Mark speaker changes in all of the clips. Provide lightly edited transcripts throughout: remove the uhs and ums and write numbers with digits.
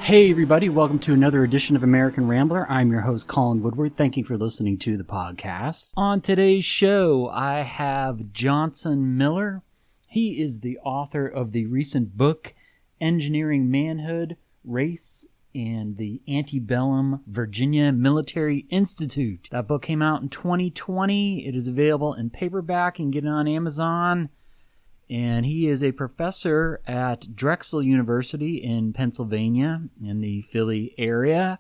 Speaker 1: Hey everybody, welcome to another edition of American Rambler. I'm your host, Colin Woodward. Thank you for listening to the podcast. On today's show, I have Jonson Miller. He is the author of the recent book, Engineering Manhood, Race, and the Antebellum Virginia Military Institute. That book came out in 2020. It is available in paperback. You can get it on Amazon. And he is a professor at Drexel University in Pennsylvania, in the Philly area.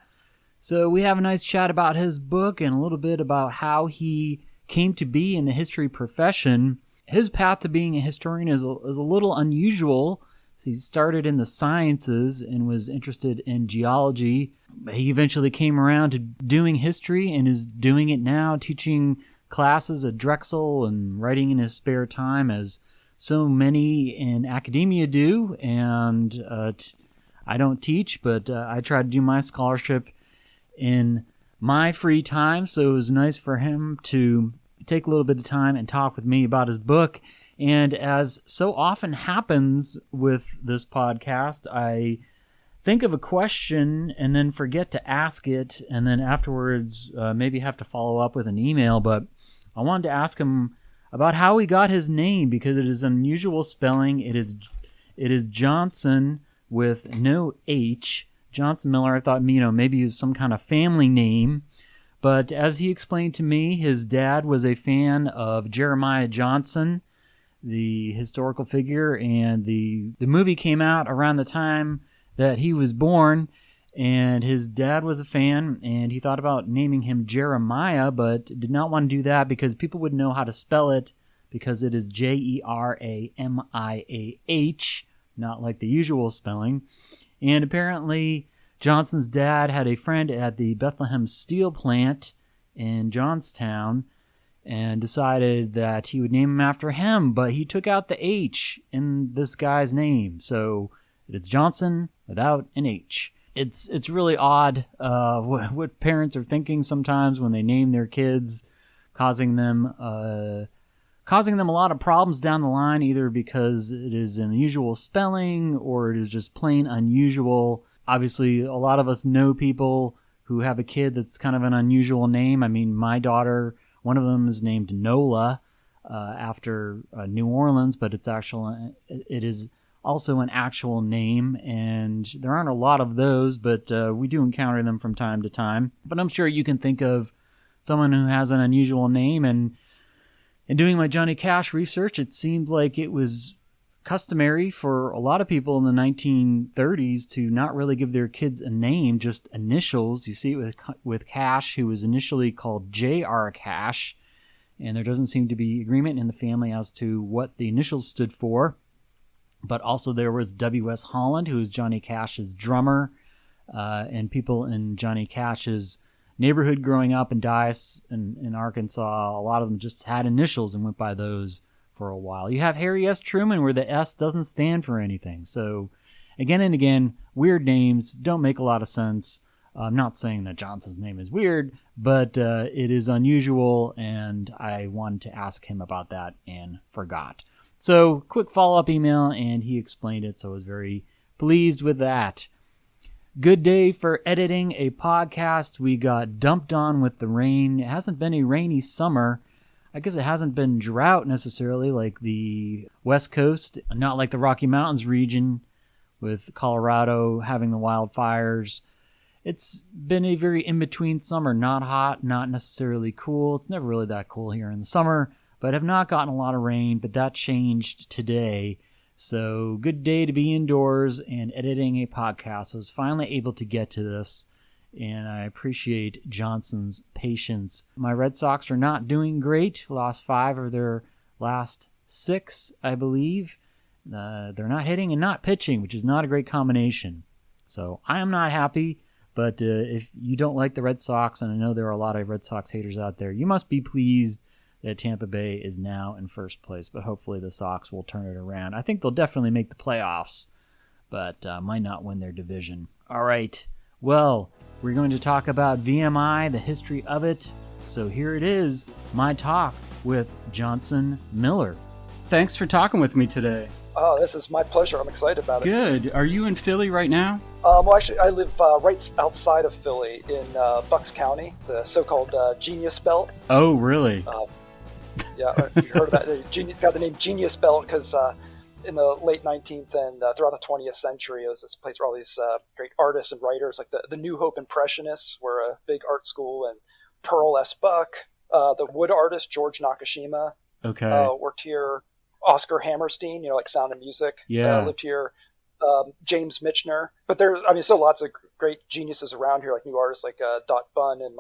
Speaker 1: So we have a nice chat about his book and a little bit about how he came to be in the history profession. His path to being a historian is a little unusual. He started in the sciences and was interested in geology. He eventually came around to doing history and is doing it now, teaching classes at Drexel and writing in his spare time, as so many in academia do. And I don't teach, but I try to do my scholarship in my free time. So it was nice for him to take a little bit of time and talk with me about his book. And as so often happens with this podcast, I think of a question and then forget to ask it, and then afterwards maybe have to follow up with an email. But I wanted to ask him about how he got his name, because it is unusual spelling. It is Jonson with no H. Jonson Miller. I thought, maybe it was some kind of family name. But as he explained to me, his dad was a fan of Jeremiah Jonson, the historical figure, and the movie came out around the time that he was born, and his dad was a fan, and he thought about naming him Jeremiah, but did not want to do that because people would know how to spell it, because it is Jeramiah, not like the usual spelling. And apparently Johnson's dad had a friend at the Bethlehem steel plant in Johnstown and decided that he would name him after him, but he took out the H in this guy's name, so it's Jonson without an H. It's really odd what parents are thinking sometimes when they name their kids, causing them a lot of problems down the line, either because it is an unusual spelling or it is just plain unusual. Obviously, a lot of us know people who have a kid that's kind of an unusual name. I mean, my daughter, one of them is named Nola after New Orleans, but it is also an actual name, and there aren't a lot of those, but we do encounter them from time to time. But I'm sure you can think of someone who has an unusual name, and in doing my Johnny Cash research, it seemed like it was customary for a lot of people in the 1930s to not really give their kids a name, just initials. You see it with Cash, who was initially called J.R. Cash, and there doesn't seem to be agreement in the family as to what the initials stood for. But also there was W.S. Holland, who was Johnny Cash's drummer, and people in Johnny Cash's neighborhood growing up in Dyess in Arkansas, a lot of them just had initials and went by those for a while. You have Harry S. Truman, where the S doesn't stand for anything. So again and again, weird names don't make a lot of sense. I'm not saying that Johnson's name is weird, but it is unusual, and I wanted to ask him about that and forgot. So, quick follow-up email, and he explained it, so I was very pleased with that. Good day for editing a podcast. We got dumped on with the rain. It hasn't been a rainy summer. I guess it hasn't been drought necessarily like the West Coast, not like the Rocky Mountains region with Colorado having the wildfires. It's been a very in-between summer, not hot, not necessarily cool. It's never really that cool here in the summer, but have not gotten a lot of rain, but that changed today. So good day to be indoors and editing a podcast. I was finally able to get to this, and I appreciate Johnson's patience. My Red Sox are not doing great. Lost 5 of their last 6, I believe. They're not hitting and not pitching, which is not a great combination. So I am not happy, but if you don't like the Red Sox, and I know there are a lot of Red Sox haters out there, you must be pleased that Tampa Bay is now in first place, but hopefully the Sox will turn it around. I think they'll definitely make the playoffs, but might not win their division. All right, well, we're going to talk about VMI, the history of it. So here it is, my talk with Jonson Miller. Thanks for talking with me today.
Speaker 2: Oh, this is my pleasure. I'm excited about it.
Speaker 1: Good. Are you in Philly right now?
Speaker 2: Well, actually, I live right outside of Philly in Bucks County, the so-called Genius Belt.
Speaker 1: Oh, really?
Speaker 2: Yeah, you heard of that? Got the name Genius Belt because in the late 19th and throughout the 20th century, it was this place where all these great artists and writers, like the New Hope Impressionists, were a big art school, and Pearl S. Buck, the wood artist George Nakashima, worked here. Oscar Hammerstein, like Sound of Music, lived here. James Michener, but still lots of great geniuses around here, like new artists like Dot Bunn, and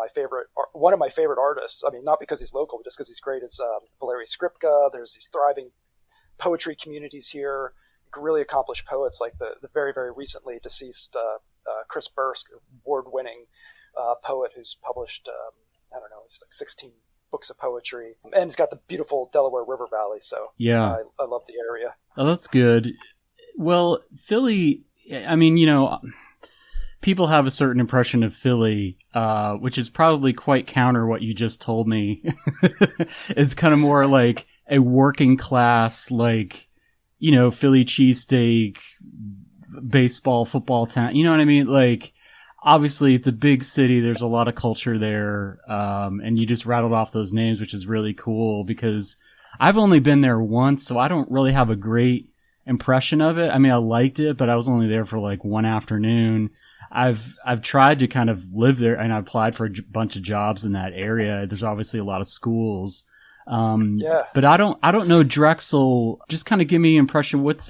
Speaker 2: one of my favorite artists. Not because he's local, but just because he's great, is Valery Skripka. There's these thriving poetry communities here, really accomplished poets like the very, very recently deceased Chris Bursk, award-winning poet who's published, it's like 16 books of poetry, and it's got the beautiful Delaware River Valley. So
Speaker 1: yeah,
Speaker 2: I love the area.
Speaker 1: Oh, that's good. Well, Philly, people have a certain impression of Philly, which is probably quite counter what you just told me. It's kind of more like a working class, Philly cheesesteak, baseball, football town. You know what I mean? Like, obviously, it's a big city. There's a lot of culture there. And you just rattled off those names, which is really cool because I've only been there once, so I don't really have a great impression of it. I liked it, but I was only there for like one afternoon. I've tried to kind of live there, and I applied for a bunch of jobs in that area. There's obviously a lot of schools. But I don't know Drexel. Just kind of give me an impression. What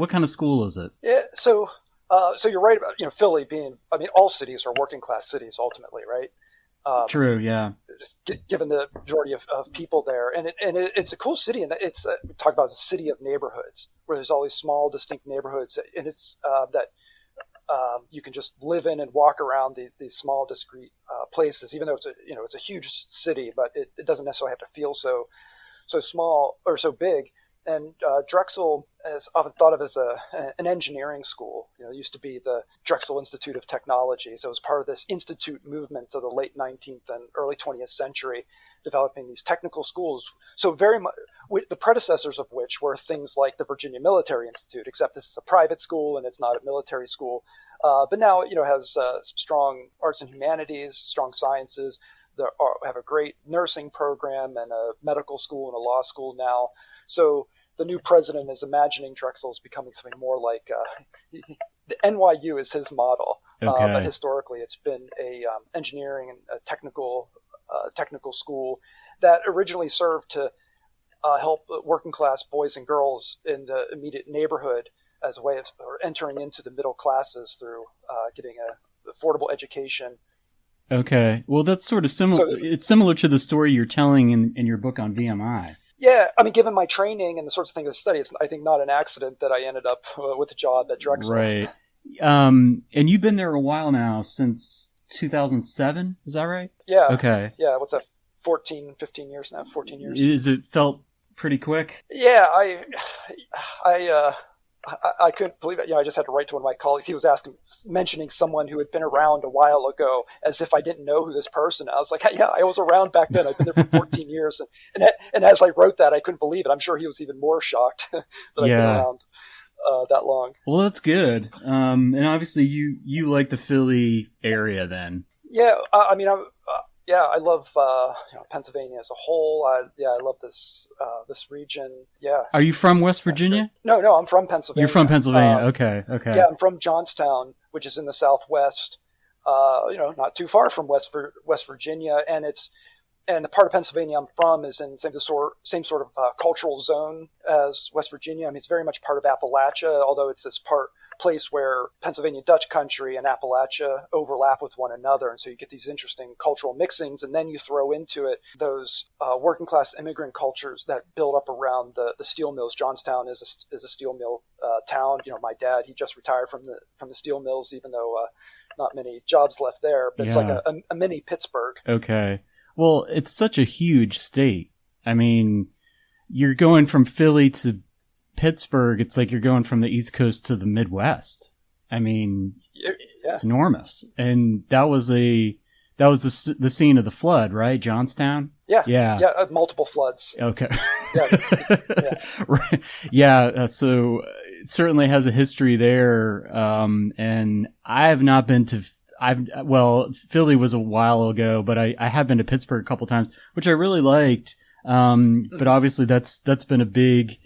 Speaker 1: kind of school is it?
Speaker 2: Yeah. So you're right about, Philly being, all cities are working class cities ultimately, right?
Speaker 1: True. Yeah.
Speaker 2: Just given the majority of people there, and it's a cool city, and it's we talk about as a city of neighborhoods where there's all these small, distinct neighborhoods, and it's that you can just live in and walk around these small, discrete places, even though it's a huge city, but it doesn't necessarily have to feel so small or so big. And Drexel is often thought of as an engineering school. It used to be the Drexel Institute of Technology. So it was part of this institute movement of the late 19th and early 20th century, developing these technical schools. So very much the predecessors of which were things like the Virginia Military Institute, except this is a private school and it's not a military school. But now, has some strong arts and humanities, strong sciences. Have a great nursing program and a medical school and a law school now. So the new president is imagining Drexel is becoming something more like the NYU is his model, but historically it's been a engineering and a technical school that originally served to help working class boys and girls in the immediate neighborhood as a way of entering into the middle classes through getting an affordable education.
Speaker 1: Okay, well that's sort of similar. So, it's similar to the story you're telling in your book on VMI.
Speaker 2: Yeah, given my training and the sorts of things I study, it's, I think, not an accident that I ended up with a job at Drexel.
Speaker 1: Right. And you've been there a while now, since 2007, is that right?
Speaker 2: Yeah.
Speaker 1: Okay.
Speaker 2: Yeah, what's that, 15 years now, 14 years.
Speaker 1: Is it felt pretty quick?
Speaker 2: Yeah, I couldn't believe it. I just had to write to one of my colleagues. He was mentioning someone who had been around a while ago, as if I didn't know who this person. I was like, yeah, I was around back then. I've been there for 14 years. And as I wrote that, I couldn't believe it. I'm sure he was even more shocked that I've been around that long.
Speaker 1: Well, that's good. And obviously you like the Philly area then.
Speaker 2: Yeah, I love Pennsylvania as a whole. I love this region. Yeah.
Speaker 1: Are you from West Virginia?
Speaker 2: No, I'm from Pennsylvania.
Speaker 1: You're from Pennsylvania. Okay.
Speaker 2: Yeah, I'm from Johnstown, which is in the Southwest. Not too far from West Virginia, and the part of Pennsylvania I'm from is in the same sort of cultural zone as West Virginia. It's very much part of Appalachia, although it's this place where Pennsylvania Dutch country and Appalachia overlap with one another, and so you get these interesting cultural mixings, and then you throw into it those working class immigrant cultures that build up around the steel mills. Johnstown is a steel mill town. My dad, he just retired from the steel mills, even though not many jobs left there, but it's like a mini Pittsburgh.
Speaker 1: Okay. Well, it's such a huge state. You're going from Philly to Pittsburgh. It's like you're going from the East Coast to the Midwest. It's enormous. And that was that was the scene of the flood, right? Johnstown?
Speaker 2: Yeah, multiple floods.
Speaker 1: Okay.
Speaker 2: Yeah.
Speaker 1: Right. Yeah, so it certainly has a history there. And I have not been to, Philly was a while ago, but I have been to Pittsburgh a couple times, which I really liked. But obviously that's been a big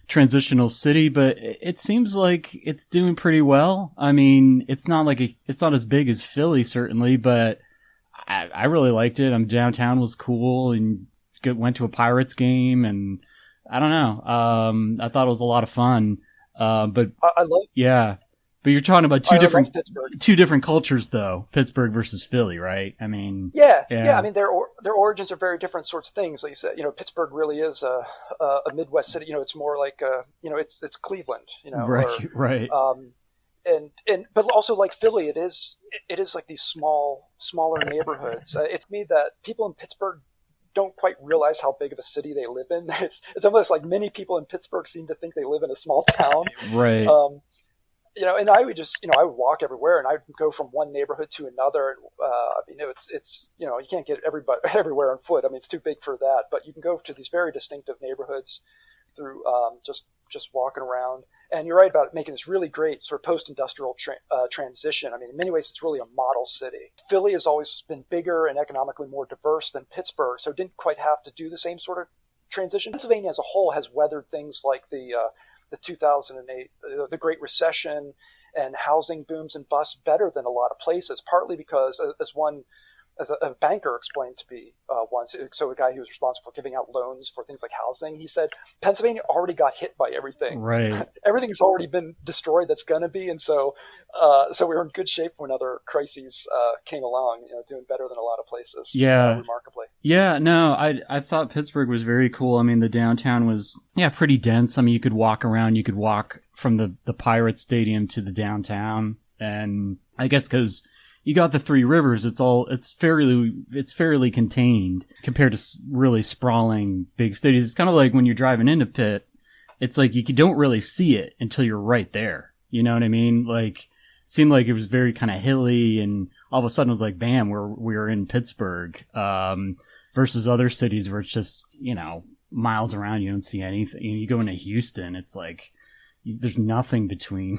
Speaker 1: transitional city, but it seems like it's doing pretty well. I mean, it's not as big as Philly, certainly, but I really liked it. Downtown was cool, and went to a Pirates game, and I don't know. I thought it was a lot of fun. But
Speaker 2: I love.
Speaker 1: Yeah, but you're talking about two different cultures, though. Pittsburgh versus Philly, right? I mean,
Speaker 2: yeah. I mean, their origins are very different sorts of things. Like you said, Pittsburgh really is a Midwest city. It's more like it's Cleveland.
Speaker 1: Right.
Speaker 2: But also like Philly, it is like these smaller neighborhoods. It's me that people in Pittsburgh don't quite realize how big of a city they live in. It's almost like many people in Pittsburgh seem to think they live in a small town.
Speaker 1: Right.
Speaker 2: And I would just, I would walk everywhere, and I'd go from one neighborhood to another. It's you can't get everybody everywhere on foot. I mean, it's too big for that. But you can go to these very distinctive neighborhoods through just walking around. And you're right about making this really great sort of post-industrial transition. I mean, in many ways, it's really a model city. Philly has always been bigger and economically more diverse than Pittsburgh, so it didn't quite have to do the same sort of transition. Pennsylvania as a whole has weathered things like the 2008, the Great Recession, and housing booms and busts better than a lot of places, partly because, as a banker explained to me once, so a guy who was responsible for giving out loans for things like housing, he said, Pennsylvania already got hit by everything.
Speaker 1: Right.
Speaker 2: Everything's already been destroyed that's going to be. And so we were in good shape when other crises came along, doing better than a lot of places.
Speaker 1: Yeah.
Speaker 2: Remarkably.
Speaker 1: Yeah, no, I thought Pittsburgh was very cool. I mean, the downtown was, pretty dense. I mean, you could walk around, you could walk from the Pirates Stadium to the downtown. And I guess because you got the Three Rivers, it's fairly contained compared to really sprawling big cities. It's kind of like when you're driving into Pitt, it's like you don't really see it until you're right there. You know what I mean? Like, it seemed like it was very kind of hilly, and all of a sudden it was like, bam, we're in Pittsburgh, versus other cities where it's just, miles around, you don't see anything. You go into Houston, it's like, there's nothing between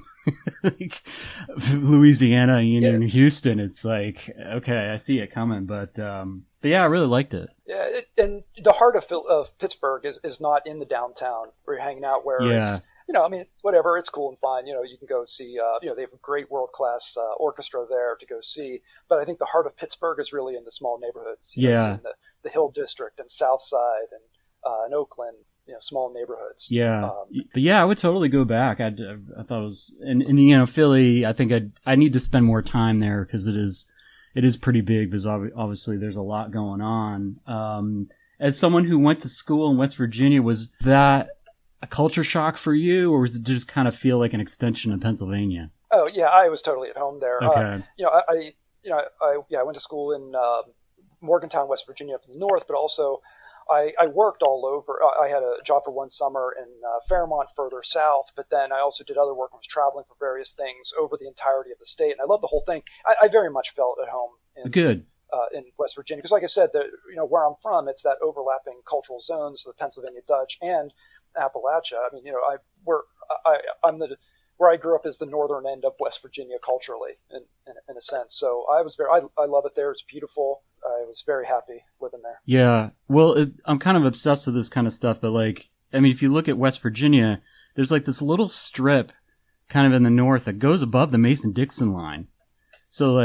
Speaker 1: like Louisiana and Houston. It's like, okay, I see it coming, but yeah, I really liked it.
Speaker 2: Yeah, and the heart of Pittsburgh is not in the downtown where you're hanging out, where it's, it's whatever, it's cool and fine. You can go see, they have a great world-class orchestra there to go see. But I think the heart of Pittsburgh is really in the small neighborhoods. It's in the Hill District and South Side and in Oakland, small neighborhoods. Yeah,
Speaker 1: but yeah, I would totally go back. I thought it was, and Philly. I think I need to spend more time there because it is pretty big. Because obviously there's a lot going on. As someone who went to school in West Virginia, was that a culture shock for you, or was it just kind of feel like an extension of Pennsylvania?
Speaker 2: Oh yeah, I was totally at home there.
Speaker 1: Okay.
Speaker 2: I went to school in Morgantown, West Virginia, up in the north, but also I worked all over. I had a job for one summer in Fairmont, further south, but then I also did other work. I was traveling for various things over the entirety of the state, and I loved the whole thing. I very much felt at home in West Virginia, because like I said, where I'm from, it's that overlapping cultural zones, the Pennsylvania Dutch and Appalachia. I mean, where I grew up is the northern end of West Virginia culturally, in a sense. So I love it there. It's beautiful. I was very happy living there.
Speaker 1: Yeah. Well, I'm kind of obsessed with this kind of stuff, but if you look at West Virginia, there's like this little strip kind of in the north that goes above the Mason-Dixon line. So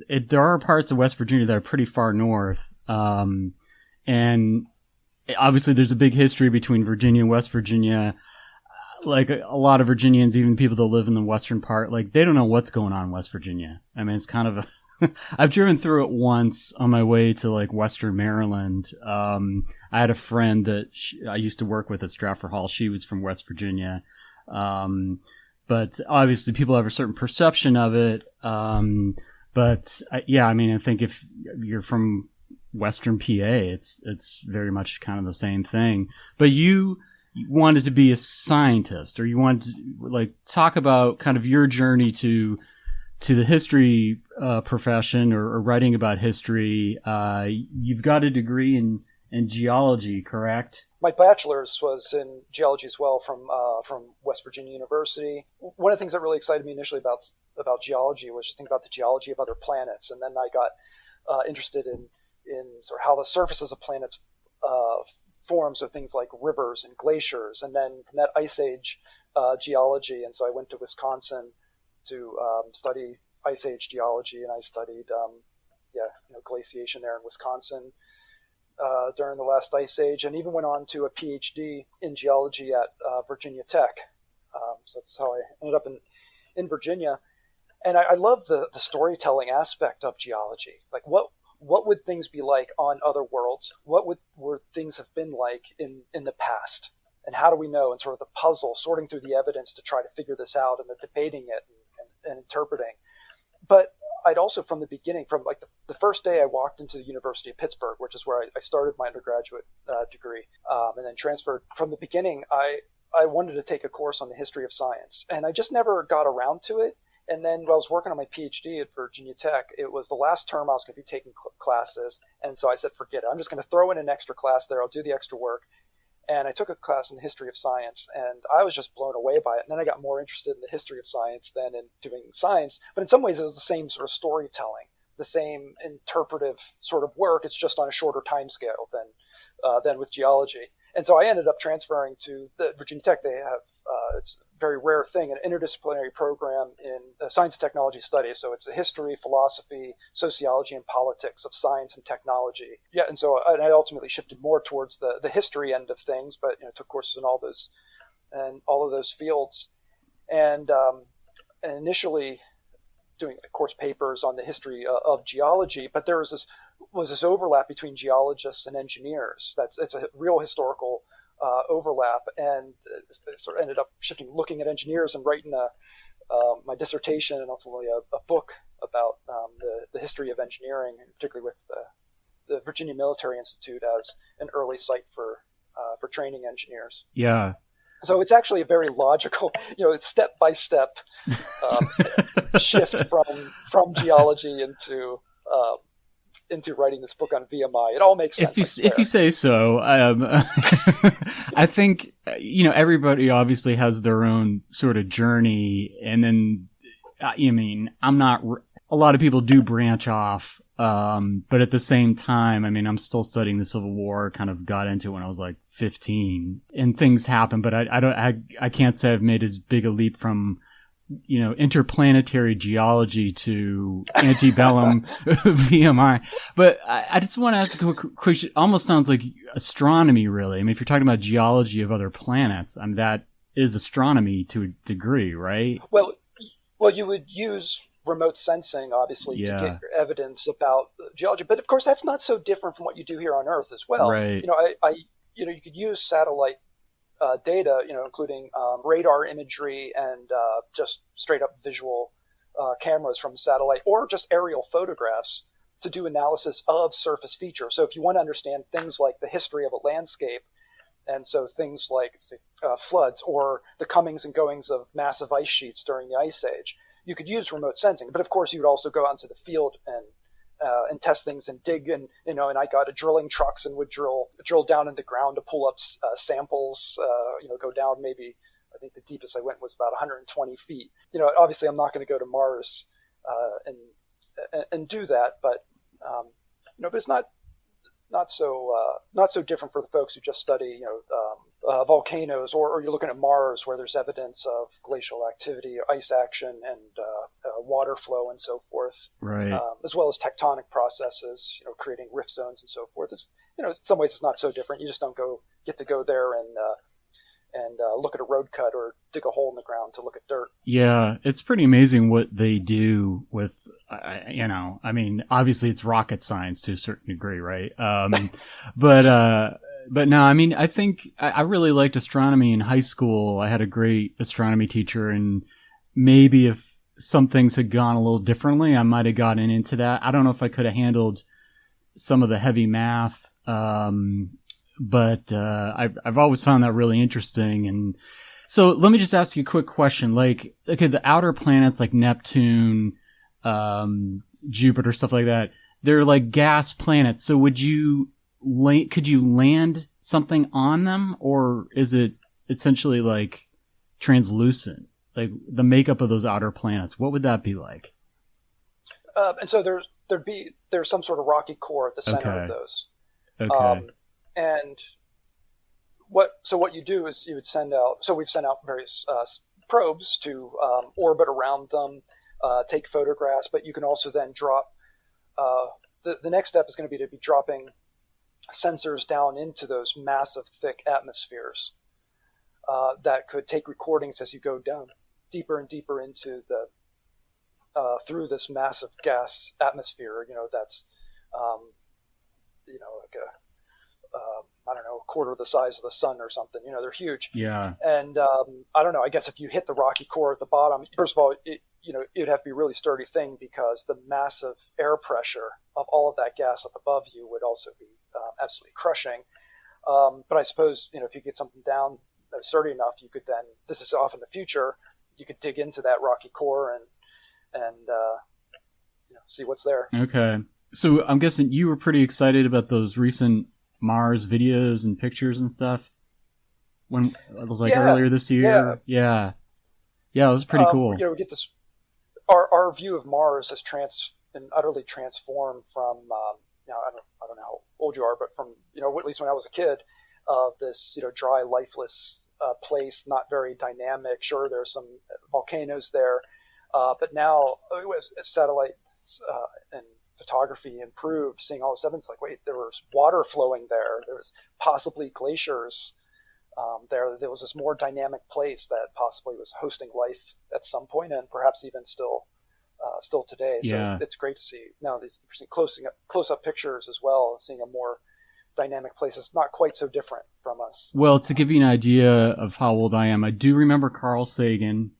Speaker 1: there are parts of West Virginia that are pretty far north. And obviously there's a big history between Virginia and West Virginia. Like a lot of Virginians, even people that live in the western part, they don't know what's going on in West Virginia. I mean, it's kind of I've driven through it once on my way to western Maryland. I had a friend that I used to work with at Stratford Hall. She was from West Virginia. But obviously people have a certain perception of it. But I think if you're from western PA, it's very much kind of the same thing. But you wanted to be a scientist, or you wanted to talk about kind of your journey to the history profession or writing about history, you've got a degree in geology, correct?
Speaker 2: My bachelor's was in geology as well from West Virginia University. One of the things that really excited me initially about geology was just thinking about the geology of other planets, and then I got interested in sort of how the surfaces of planets form, so things like rivers and glaciers, and then from that ice age geology. And so I went to Wisconsin to study ice age geology, and I studied glaciation there in Wisconsin during the last ice age, and even went on to a PhD in geology at Virginia Tech. So that's how I ended up in Virginia. And I love the storytelling aspect of geology. Like what would things be like on other worlds? What would things have been like in the past? And how do we know? And sort of the puzzle, sorting through the evidence to try to figure this out, and the debating it and interpreting. But I'd also, from the beginning, from like the first day I walked into the University of Pittsburgh, which is where I started my undergraduate degree, and then transferred. From the beginning, I wanted to take a course on the history of science, and I just never got around to it. And then when I was working on my PhD at Virginia Tech, it was the last term I was going to be taking classes, and so I said, forget it. I'm just going to throw in an extra class there. I'll do the extra work. And I took a class in the history of science, and I was just blown away by it. And then I got more interested in the history of science than in doing science. But in some ways, it was the same sort of storytelling, the same interpretive sort of work. It's just on a shorter time scale than with geology. And so I ended up transferring to the Virginia Tech. They have it's a very rare thing, an interdisciplinary program in science and technology studies. So it's a history, philosophy, sociology, and politics of science and technology. Yeah, and so I ultimately shifted more towards the history end of things, but took courses in all of those fields, and initially doing course papers on the history of geology. But there was this overlap between geologists and engineers. It's a real historical overlap, and sort of ended up looking at engineers and writing my dissertation and ultimately a book about the history of engineering, particularly with the Virginia Military Institute as an early site for training engineers.
Speaker 1: Yeah.
Speaker 2: So it's actually a very logical, step by step shift from geology into writing this book on VMI. It all makes sense.
Speaker 1: If you say so. I think, everybody obviously has their own sort of journey. And then, a lot of people do branch off. But at the same time, I'm still studying the Civil War, kind of got into it when I was like 15, and things happen, but I can't say I've made as big a leap from, interplanetary geology to antebellum VMI. But I just want to ask a quick question. Almost sounds like astronomy, really. If you're talking about geology of other planets, that is astronomy to a degree, right?
Speaker 2: Well, you would use remote sensing, obviously, to get your evidence about geology. But of course, that's not so different from what you do here on Earth as well.
Speaker 1: Right.
Speaker 2: You could use satellite data, including radar imagery and just straight up visual cameras from satellite, or just aerial photographs to do analysis of surface features. So if you want to understand things like the history of a landscape, and so things like floods or the comings and goings of massive ice sheets during the Ice Age, you could use remote sensing. But of course, you would also go out into the field and test things and dig, and I got drilling trucks and would drill down in the ground to pull up samples. Go down maybe, I think the deepest I went was about 120 feet. Obviously I'm not going to go to Mars and do that, but but it's not so different for the folks who just study volcanoes, or you're looking at Mars where there's evidence of glacial activity, ice action, and water flow and so forth,
Speaker 1: right?
Speaker 2: As well as tectonic processes, creating rift zones and so forth. It's, in some ways it's not so different. You just don't get to go there and look at a road cut or dig a hole in the ground to look at dirt. Yeah,
Speaker 1: it's pretty amazing what they do with, obviously it's rocket science to a certain degree, right? But no, I think I really liked astronomy in high school. I had a great astronomy teacher, and maybe if some things had gone a little differently, I might have gotten into that. I don't know if I could have handled some of the heavy math, but I've always found that really interesting. And so let me just ask you a quick question. Like, okay, the outer planets like Neptune, Jupiter, stuff like that. They're like gas planets. So could you land something on them, or is it essentially like translucent? Like the makeup of those outer planets, what would that be like?
Speaker 2: And so there's some sort of rocky core at the center of those.
Speaker 1: Okay.
Speaker 2: And what you do is you would send out. So we've sent out various probes to orbit around them, take photographs. But you can also then drop. The next step is going to be dropping sensors down into those massive, thick atmospheres that could take recordings as you go down deeper and deeper into the through this massive gas atmosphere. That's like I don't know, a quarter the size of the sun or something. They're huge.
Speaker 1: Yeah.
Speaker 2: And I don't know. I guess if you hit the rocky core at the bottom, first of all, it would have to be a really sturdy thing, because the massive air pressure of all of that gas up above you would also be absolutely crushing. But I suppose if you get something down that was sturdy enough, you could then. This is off in the future. You could dig into that rocky core and see what's there.
Speaker 1: Okay. So I'm guessing you were pretty excited about those recent Mars videos and pictures and stuff when it was earlier this year. Yeah, it was pretty cool.
Speaker 2: We get this. Our view of Mars has been utterly transformed from. I don't know how old you are, but from at least when I was a kid, this dry, lifeless place, not very dynamic. Sure, there's some volcanoes there, but now as satellites and photography improved, seeing all of a sudden it's like, wait, there was water flowing there. There was possibly glaciers there. There was this more dynamic place that possibly was hosting life at some point, and perhaps even still today. So it's great to see now these close-up pictures as well, seeing a more dynamic place. It's not quite so different from us.
Speaker 1: Well, to give you an idea of how old I am, I do remember Carl Sagan,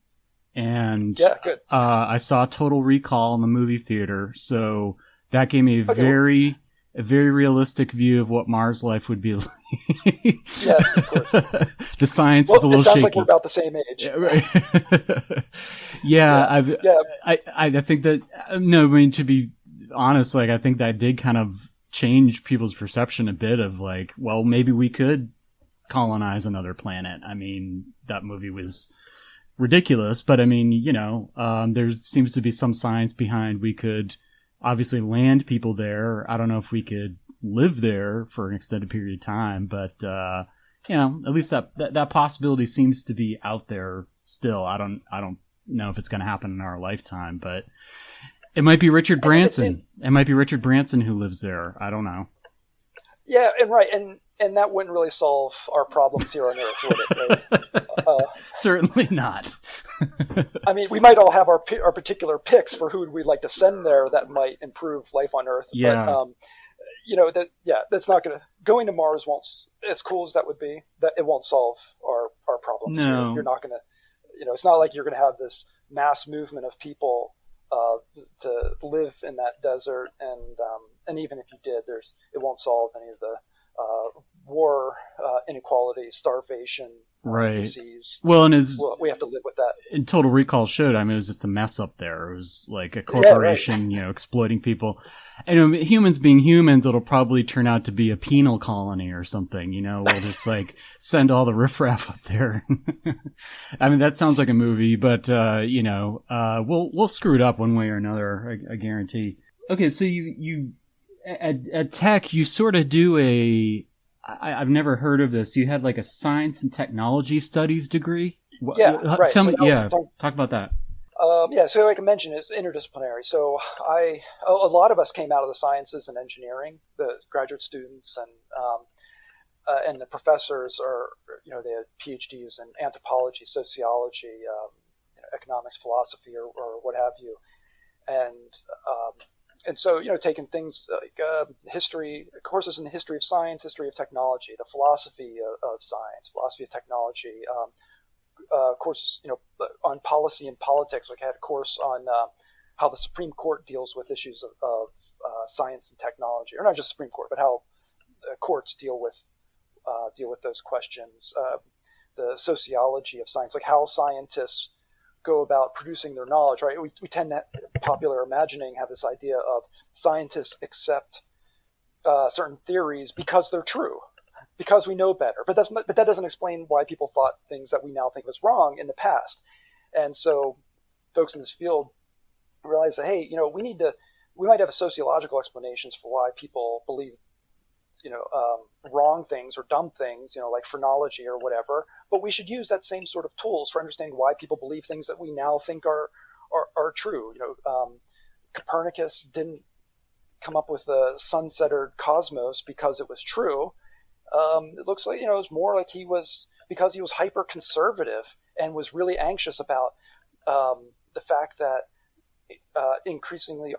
Speaker 1: and
Speaker 2: good.
Speaker 1: I saw Total Recall in the movie theater, so that gave me a very realistic view of what Mars life would be like.
Speaker 2: Yes, of course.
Speaker 1: The science is a little shaky.
Speaker 2: It sounds like we're about the same age.
Speaker 1: Yeah, right. I think that, no, I mean, to be honest, like, I think that did kind of change people's perception a bit of like, well, maybe we could colonize another planet. I mean, that movie was ridiculous, but I mean, there seems to be some science behind we could obviously land people there. I don't know if we could live there for an extended period of time, but at least that possibility seems to be out there still. I don't know if it's going to happen in our lifetime, but it might be Richard Branson. It might be Richard Branson who lives there. I don't know.
Speaker 2: Yeah, and that wouldn't really solve our problems here on Earth, would it? Right?
Speaker 1: Certainly not.
Speaker 2: I mean, we might all have our particular picks for who we'd like to send there that might improve life on Earth.
Speaker 1: Yeah.
Speaker 2: But, that's not going to... Going to Mars won't... As cool as that would be, that it won't solve our problems.
Speaker 1: No.
Speaker 2: You're not going to... it's not like you're going to have this mass movement of people to live in that desert. And even if you did, it won't solve any of the war, inequality, starvation,
Speaker 1: right,
Speaker 2: disease.
Speaker 1: Well, and
Speaker 2: we have to live with that.
Speaker 1: In Total Recall showed, I mean, it was just a mess up there. It was like a corporation, exploiting people. And humans being humans, it'll probably turn out to be a penal colony or something. We'll just like send all the riffraff up there. I mean, that sounds like a movie, but we'll screw it up one way or another. I guarantee. Okay, so you at Tech, you sort of do I've never heard of this. You had like a science and technology studies degree?
Speaker 2: Yeah, right.
Speaker 1: Talk about that.
Speaker 2: So like I mentioned, it's interdisciplinary. So a lot of us came out of the sciences and engineering, the graduate students and the professors they had PhDs in anthropology, sociology, economics, philosophy, or what have you. And so, taking things like history, courses in the history of science, history of technology, the philosophy of science, philosophy of technology, courses, on policy and politics. Like I had a course on how the Supreme Court deals with issues of science and technology, or not just Supreme Court, but how courts deal with those questions. The sociology of science, like how scientists go about producing their knowledge, right? We tend to, popular imagining, have this idea of scientists accept certain theories because they're true, because we know better. But that doesn't explain why people thought things that we now think was wrong in the past. And so folks in this field realize that, hey, we might have sociological explanations for why people believe, wrong things or dumb things, like phrenology or whatever, but we should use that same sort of tools for understanding why people believe things that we now think are true. Copernicus didn't come up with the sun-centered cosmos because it was true. It looks like, it was more like because he was hyper conservative and was really anxious about the fact that increasingly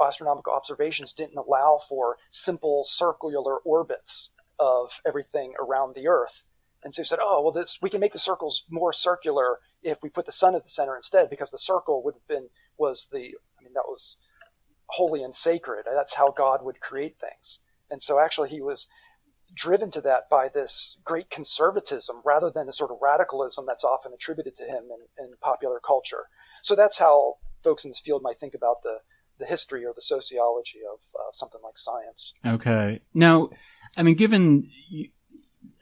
Speaker 2: astronomical observations didn't allow for simple circular orbits of everything around the Earth. And so he said, oh, well, we can make the circles more circular if we put the sun at the center instead, because the circle that was holy and sacred. That's how God would create things. And so actually he was driven to that by this great conservatism rather than the sort of radicalism that's often attributed to him in popular culture. So that's how folks in this field might think about the history or the sociology of something like science.
Speaker 1: Okay. Now, given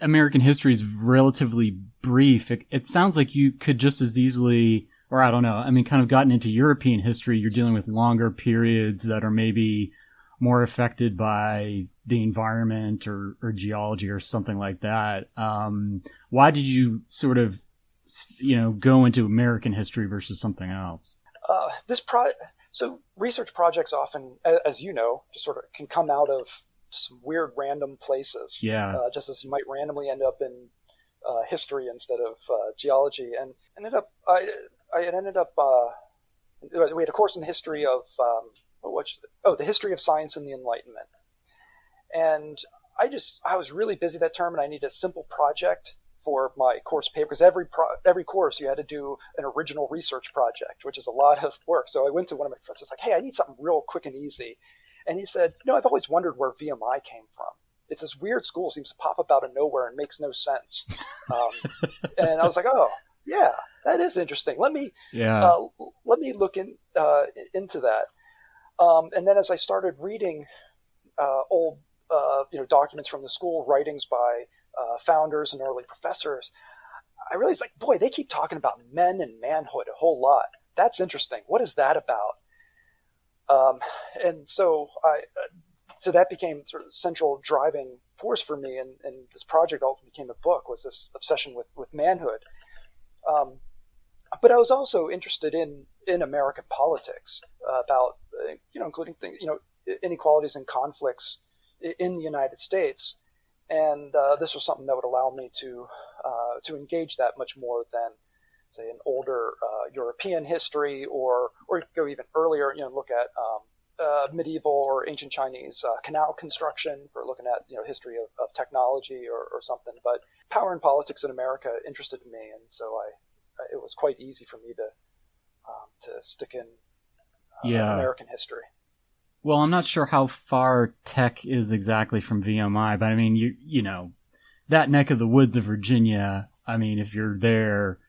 Speaker 1: American history is relatively brief, it sounds like you could just as easily, or I don't know, kind of gotten into European history. You're dealing with longer periods that are maybe more affected by the environment or geology or something like that. Why did you sort of, go into American history versus something else?
Speaker 2: So research projects often, as you know, just sort of can come out of some weird random places.
Speaker 1: Yeah.
Speaker 2: Just as you might randomly end up in history instead of geology, and we had a course in the history of the history of science and the Enlightenment, and I was really busy that term, and I needed a simple project for my course paper, because every course you had to do an original research project, which is a lot of work. So I went to one of my professors, like, hey, I need something real quick and easy. And he said, I've always wondered where VMI came from. It's this weird school, seems to pop up out of nowhere and makes no sense. And I was like, oh, yeah, that is interesting. Let me look into that. And then as I started reading old documents from the school, writings by founders and early professors, I realized, like, boy, they keep talking about men and manhood a whole lot. That's interesting. What is that about? And so that became sort of the central driving force for me, and this project ultimately became a book, was this obsession with manhood. But I was also interested in American politics, about including things, inequalities and conflicts in the United States. And this was something that would allow me to engage that much more than, say, an older European history, or go even earlier. Look at medieval or ancient Chinese canal construction, for looking at history of technology or something. But power and politics in America interested me, and so it was quite easy for me to stick in American history.
Speaker 1: Well, I'm not sure how far tech is exactly from VMI, but that neck of the woods of Virginia, if you're there,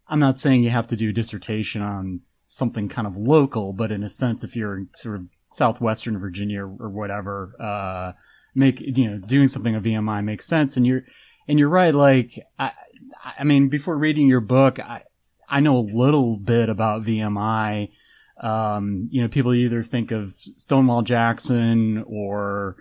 Speaker 1: I'm not saying you have to do a dissertation on something kind of local, but in a sense, if you're in sort of southwestern Virginia or whatever, doing something of VMI makes sense. And you're right. Like, before reading your book, I know a little bit about VMI. People either think of Stonewall Jackson or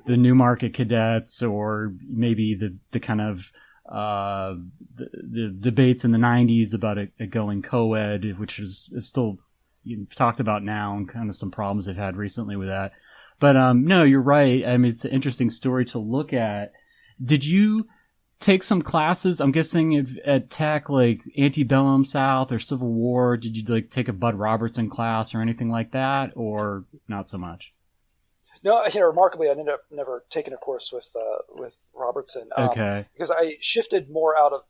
Speaker 1: the Newmarket Cadets, or maybe the kind of the debates in the 90s about it going co-ed, which is still talked about now, and kind of some problems they've had recently with that. But no, you're right. It's an interesting story to look at. Did you take some classes, I'm guessing, at Tech, like Antebellum South or Civil War? Did you take a Bud Robertson class or anything like that, or not so much?
Speaker 2: No, remarkably, I ended up never taking a course with Robertson.
Speaker 1: Okay.
Speaker 2: Because I shifted more out of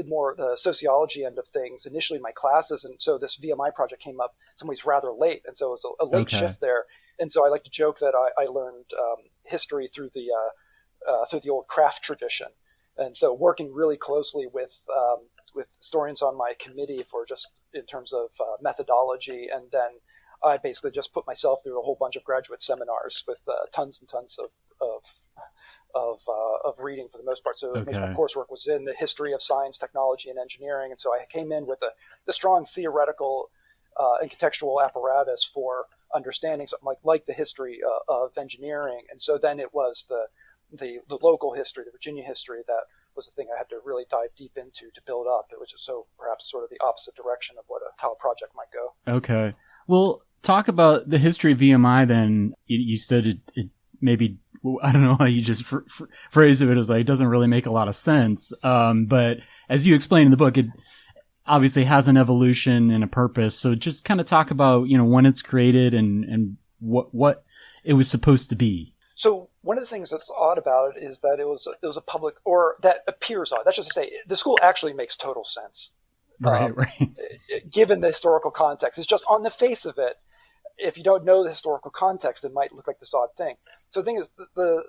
Speaker 2: more the sociology end of things initially in my classes, and so this VMI project came up in some ways rather late, and so it was a late shift there. And so I like to joke that I learned history through the old craft tradition, and so working really closely with with historians on my committee for just in terms of methodology, and then I basically just put myself through a whole bunch of graduate seminars with tons and tons of reading for the most part. So most of my coursework was in the history of science, technology, and engineering, and so I came in with a strong theoretical and contextual apparatus for understanding something like the history of engineering. And so then it was the local history, the Virginia history, that was the thing I had to really dive deep into to build up. It was just so perhaps sort of the opposite direction of how a project might go.
Speaker 1: Okay. Well, talk about the history of VMI then. You said it maybe, I don't know how you just phrase it as like, it doesn't really make a lot of sense. But as you explain in the book, it obviously has an evolution and a purpose. So just kind of talk about, when it's created and what it was supposed to be.
Speaker 2: So one of the things that's odd about it is that it was a public, or that appears odd. That's just to say, the school actually makes total sense.
Speaker 1: Right.
Speaker 2: Given the historical context. It's just on the face of it, if you don't know the historical context, it might look like this odd thing. So the thing is, the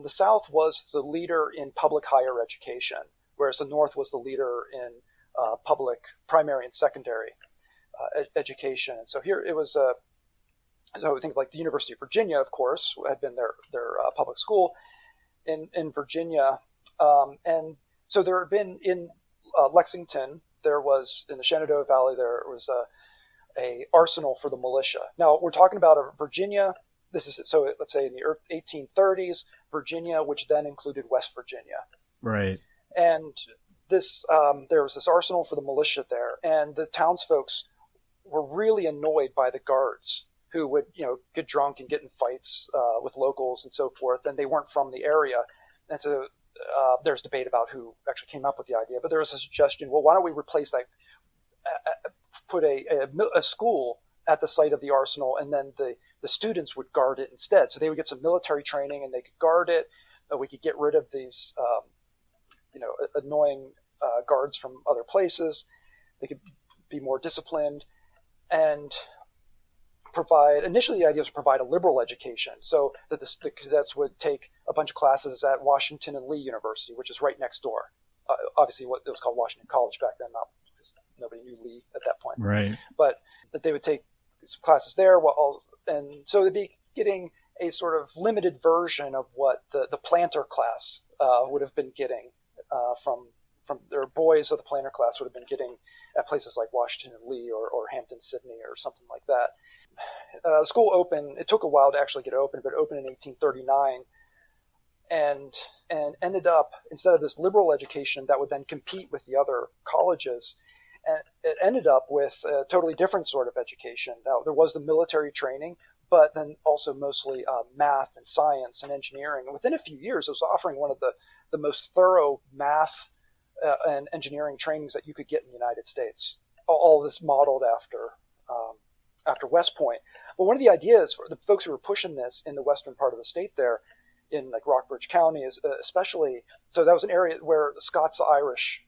Speaker 2: South was the leader in public higher education, whereas the North was the leader in public primary and secondary education. And so here it was, so I think like the University of Virginia, of course, had been their public school in Virginia. And so there had been in Lexington, there was in the Shenandoah Valley, there was a arsenal for the militia. Now we're talking about Virginia. This is, so let's say in the 1830s, Virginia, which then included West Virginia.
Speaker 1: Right.
Speaker 2: And this, there was this arsenal for the militia there, and the townsfolks were really annoyed by the guards who would, get drunk and get in fights with locals and so forth, and they weren't from the area. And so there's debate about who actually came up with the idea, but there was a suggestion, well, why don't we replace that, put a school at the site of the arsenal, and then the students would guard it instead. So they would get some military training and they could guard it. We could get rid of these, annoying guards from other places. They could be more disciplined and initially the idea was to provide a liberal education, so that the cadets would take a bunch of classes at Washington and Lee University, which is right next door. Obviously what it was called Washington College back then, not because nobody knew Lee at that point.
Speaker 1: Right.
Speaker 2: But that they would take some classes there, and so they'd be getting a sort of limited version of what the planter class would have been getting from their boys of the planter class would have been getting at places like Washington and Lee or Hampton, Sydney, or something like that. The school opened. It took a while to actually get open, but it opened in 1839, and ended up, instead of this liberal education that would then compete with the other colleges, and it ended up with a totally different sort of education. Now there was the military training, but then also mostly math and science and engineering. And within a few years, it was offering one of the most thorough math and engineering trainings that you could get in the United States. All this modeled after West Point. But one of the ideas for the folks who were pushing this in the western part of the state there, in like Rockbridge County, is especially, so that was an area where the Scots-Irish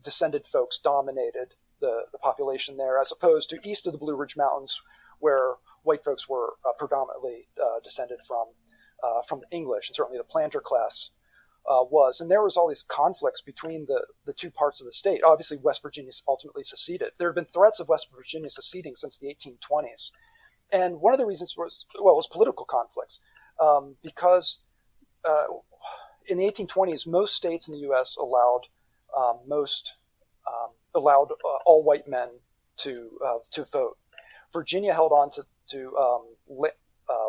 Speaker 2: descended folks dominated the population there, as opposed to east of the Blue Ridge Mountains, where white folks were predominantly descended from the English, and certainly the planter class was. And there was all these conflicts between the two parts of the state. Obviously, West Virginia ultimately seceded. There have been threats of West Virginia seceding since the 1820s. And one of the reasons was political conflicts, because in the 1820s, most states in the U.S. allowed all white men to vote. Virginia held on to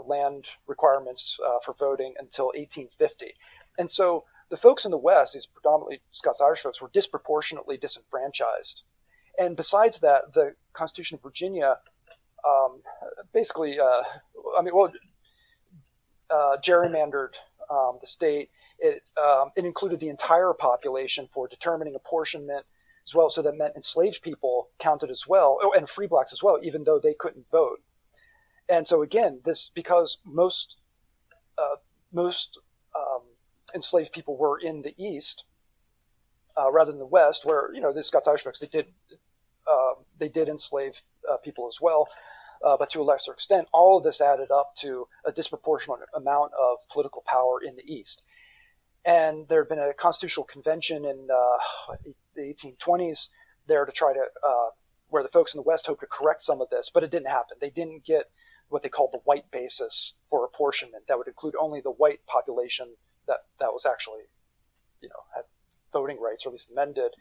Speaker 2: land requirements for voting until 1850. And so the folks in the West, these predominantly Scots-Irish folks, were disproportionately disenfranchised. And besides that, the Constitution of Virginia gerrymandered the state. It included the entire population for determining apportionment as well, so that meant enslaved people counted as well, and free blacks as well, even though they couldn't vote. And so again, this, because most enslaved people were in the East rather than the West, where the Scots-Irish folks, they did enslave people as well, but to a lesser extent. All of this added up to a disproportionate amount of political power in the East. And there had been a constitutional convention in the 1820s there to try to, where the folks in the West hoped to correct some of this, but it didn't happen. They didn't get what they called the white basis for apportionment. That would include only the white population that was actually, had voting rights, or at least the men did.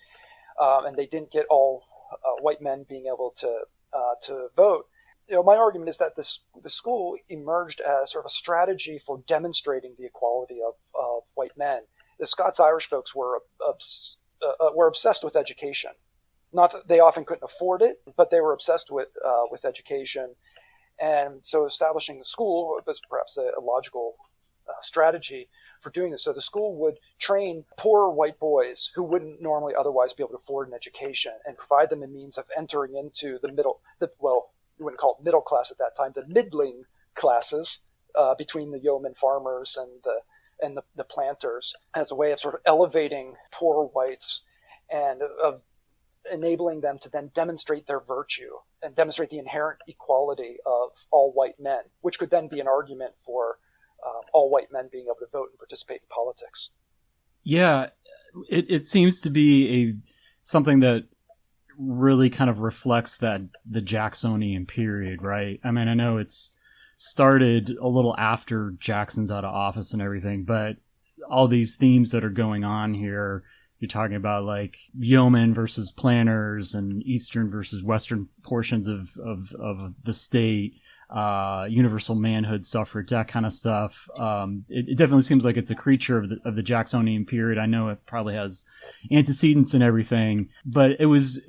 Speaker 2: And they didn't get all white men being able to vote. My argument is that the school emerged as sort of a strategy for demonstrating the equality of white men. The Scots-Irish folks were obsessed with education. Not that they often couldn't afford it, but they were obsessed with education. And so establishing the school was perhaps a logical strategy for doing this. So the school would train poor white boys who wouldn't normally otherwise be able to afford an education, and provide them a means of entering into you wouldn't call it middle class at that time, the middling classes between the yeoman farmers and the planters, as a way of sort of elevating poor whites and of enabling them to then demonstrate their virtue and demonstrate the inherent equality of all white men, which could then be an argument for all white men being able to vote and participate in politics.
Speaker 1: Yeah, it seems to be something that really kind of reflects the Jacksonian period, right? I mean, I know it's started a little after Jackson's out of office and everything, but all these themes that are going on here, you're talking about like yeomen versus planters and eastern versus western portions of the state, universal manhood, suffrage, that kind of stuff. It definitely seems like it's a creature of the Jacksonian period. I know it probably has antecedents and everything, but it was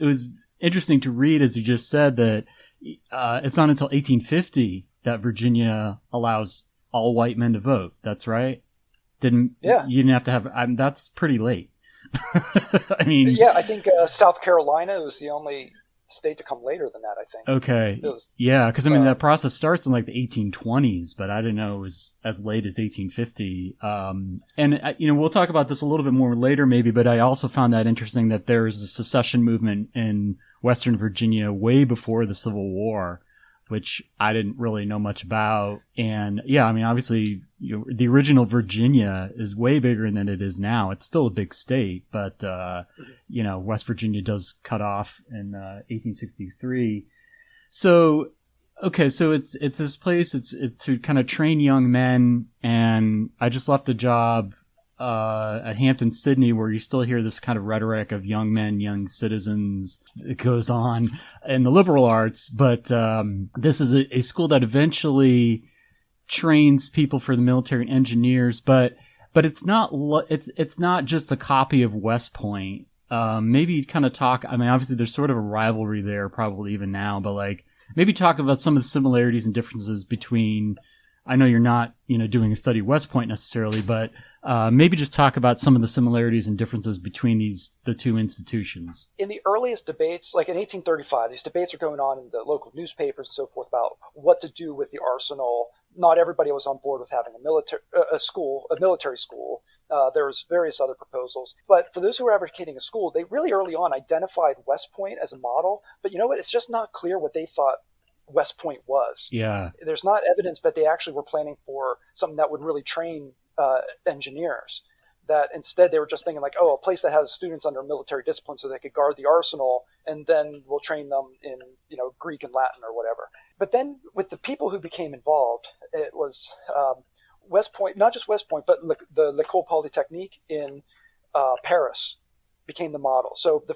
Speaker 1: interesting to read, as you just said, that it's not until 1850 that Virginia allows all white men to vote. That's right. You didn't have to have. That's pretty late. I mean,
Speaker 2: yeah, I think South Carolina was the only state to come later than that, I think.
Speaker 1: Okay. Yeah, because I mean, that process starts in like the 1820s, but I didn't know it was as late as 1850. And, we'll talk about this a little bit more later maybe, but I also found that interesting that there was a secession movement in Western Virginia way before the Civil War, which I didn't really know much about. And yeah, I mean, obviously, the original Virginia is way bigger than it is now. It's still a big state, but, West Virginia does cut off in 1863. So, okay, so it's this place, it's to kind of train young men. And I just left a job at Hampton, Sydney, where you still hear this kind of rhetoric of young men, young citizens. It goes on in the liberal arts, but this is a school that eventually trains people for the military and engineers, but it's not just a copy of West Point. Maybe kind of talk. I mean, obviously, there's sort of a rivalry there, probably even now, but like maybe talk about some of the similarities and differences between. I know you're not, doing a study of West Point necessarily, but maybe just talk about some of the similarities and differences between the two institutions.
Speaker 2: In the earliest debates, like in 1835, these debates are going on in the local newspapers and so forth about what to do with the arsenal. Not everybody was on board with having a military school. There was various other proposals. But for those who were advocating a school, they really early on identified West Point as a model. But you know what? It's just not clear what they thought West Point was.
Speaker 1: Yeah.
Speaker 2: There's not evidence that they actually were planning for something that would really train engineers. That instead they were just thinking like, a place that has students under military discipline so they could guard the arsenal, and then we'll train them in, Greek and Latin or whatever. But then with the people who became involved, it was West Point, not just West Point, but the L'École Polytechnique in Paris became the model. So the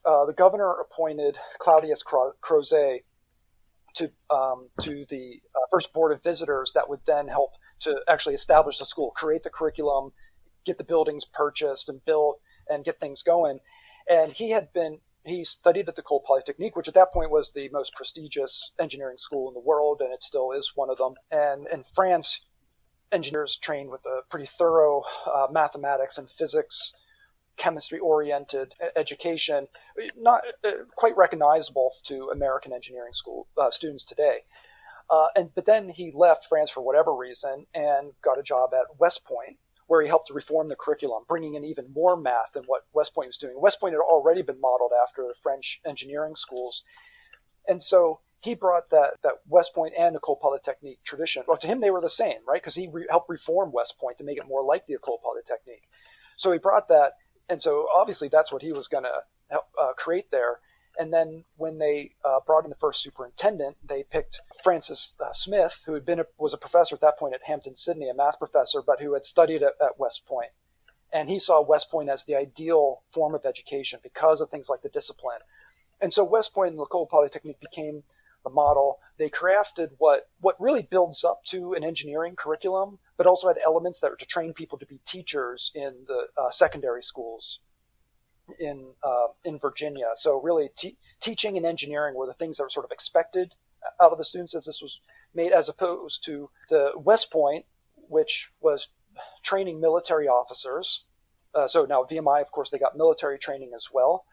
Speaker 2: the governor appointed Claudius Crozet to the first board of visitors that would then help to actually establish the school, create the curriculum, get the buildings purchased and built, and get things going. And he studied at the École Polytechnique, which at that point was the most prestigious engineering school in the world, and it still is one of them. And in France, engineers trained with a pretty thorough mathematics and physics, chemistry-oriented education, not quite recognizable to American engineering school students today. But then he left France for whatever reason and got a job at West Point, where he helped to reform the curriculum, bringing in even more math than what West Point was doing. West Point had already been modeled after the French engineering schools. And so he brought that West Point and École Polytechnique tradition. Well, to him, they were the same, right? Because he helped reform West Point to make it more like the École Polytechnique. So he brought that, and so obviously that's what he was going to help create there. And then when they brought in the first superintendent, they picked Francis Smith, who was a professor at that point at Hampton-Sydney, a math professor, but who had studied at West Point. And he saw West Point as the ideal form of education because of things like the discipline. And so West Point and L'École Polytechnique became the model. They crafted what really builds up to an engineering curriculum, but also had elements that were to train people to be teachers in the secondary schools in Virginia. So really teaching and engineering were the things that were sort of expected out of the students as this was made, as opposed to the West Point, which was training military officers. So now VMI, of course, they got military training as well,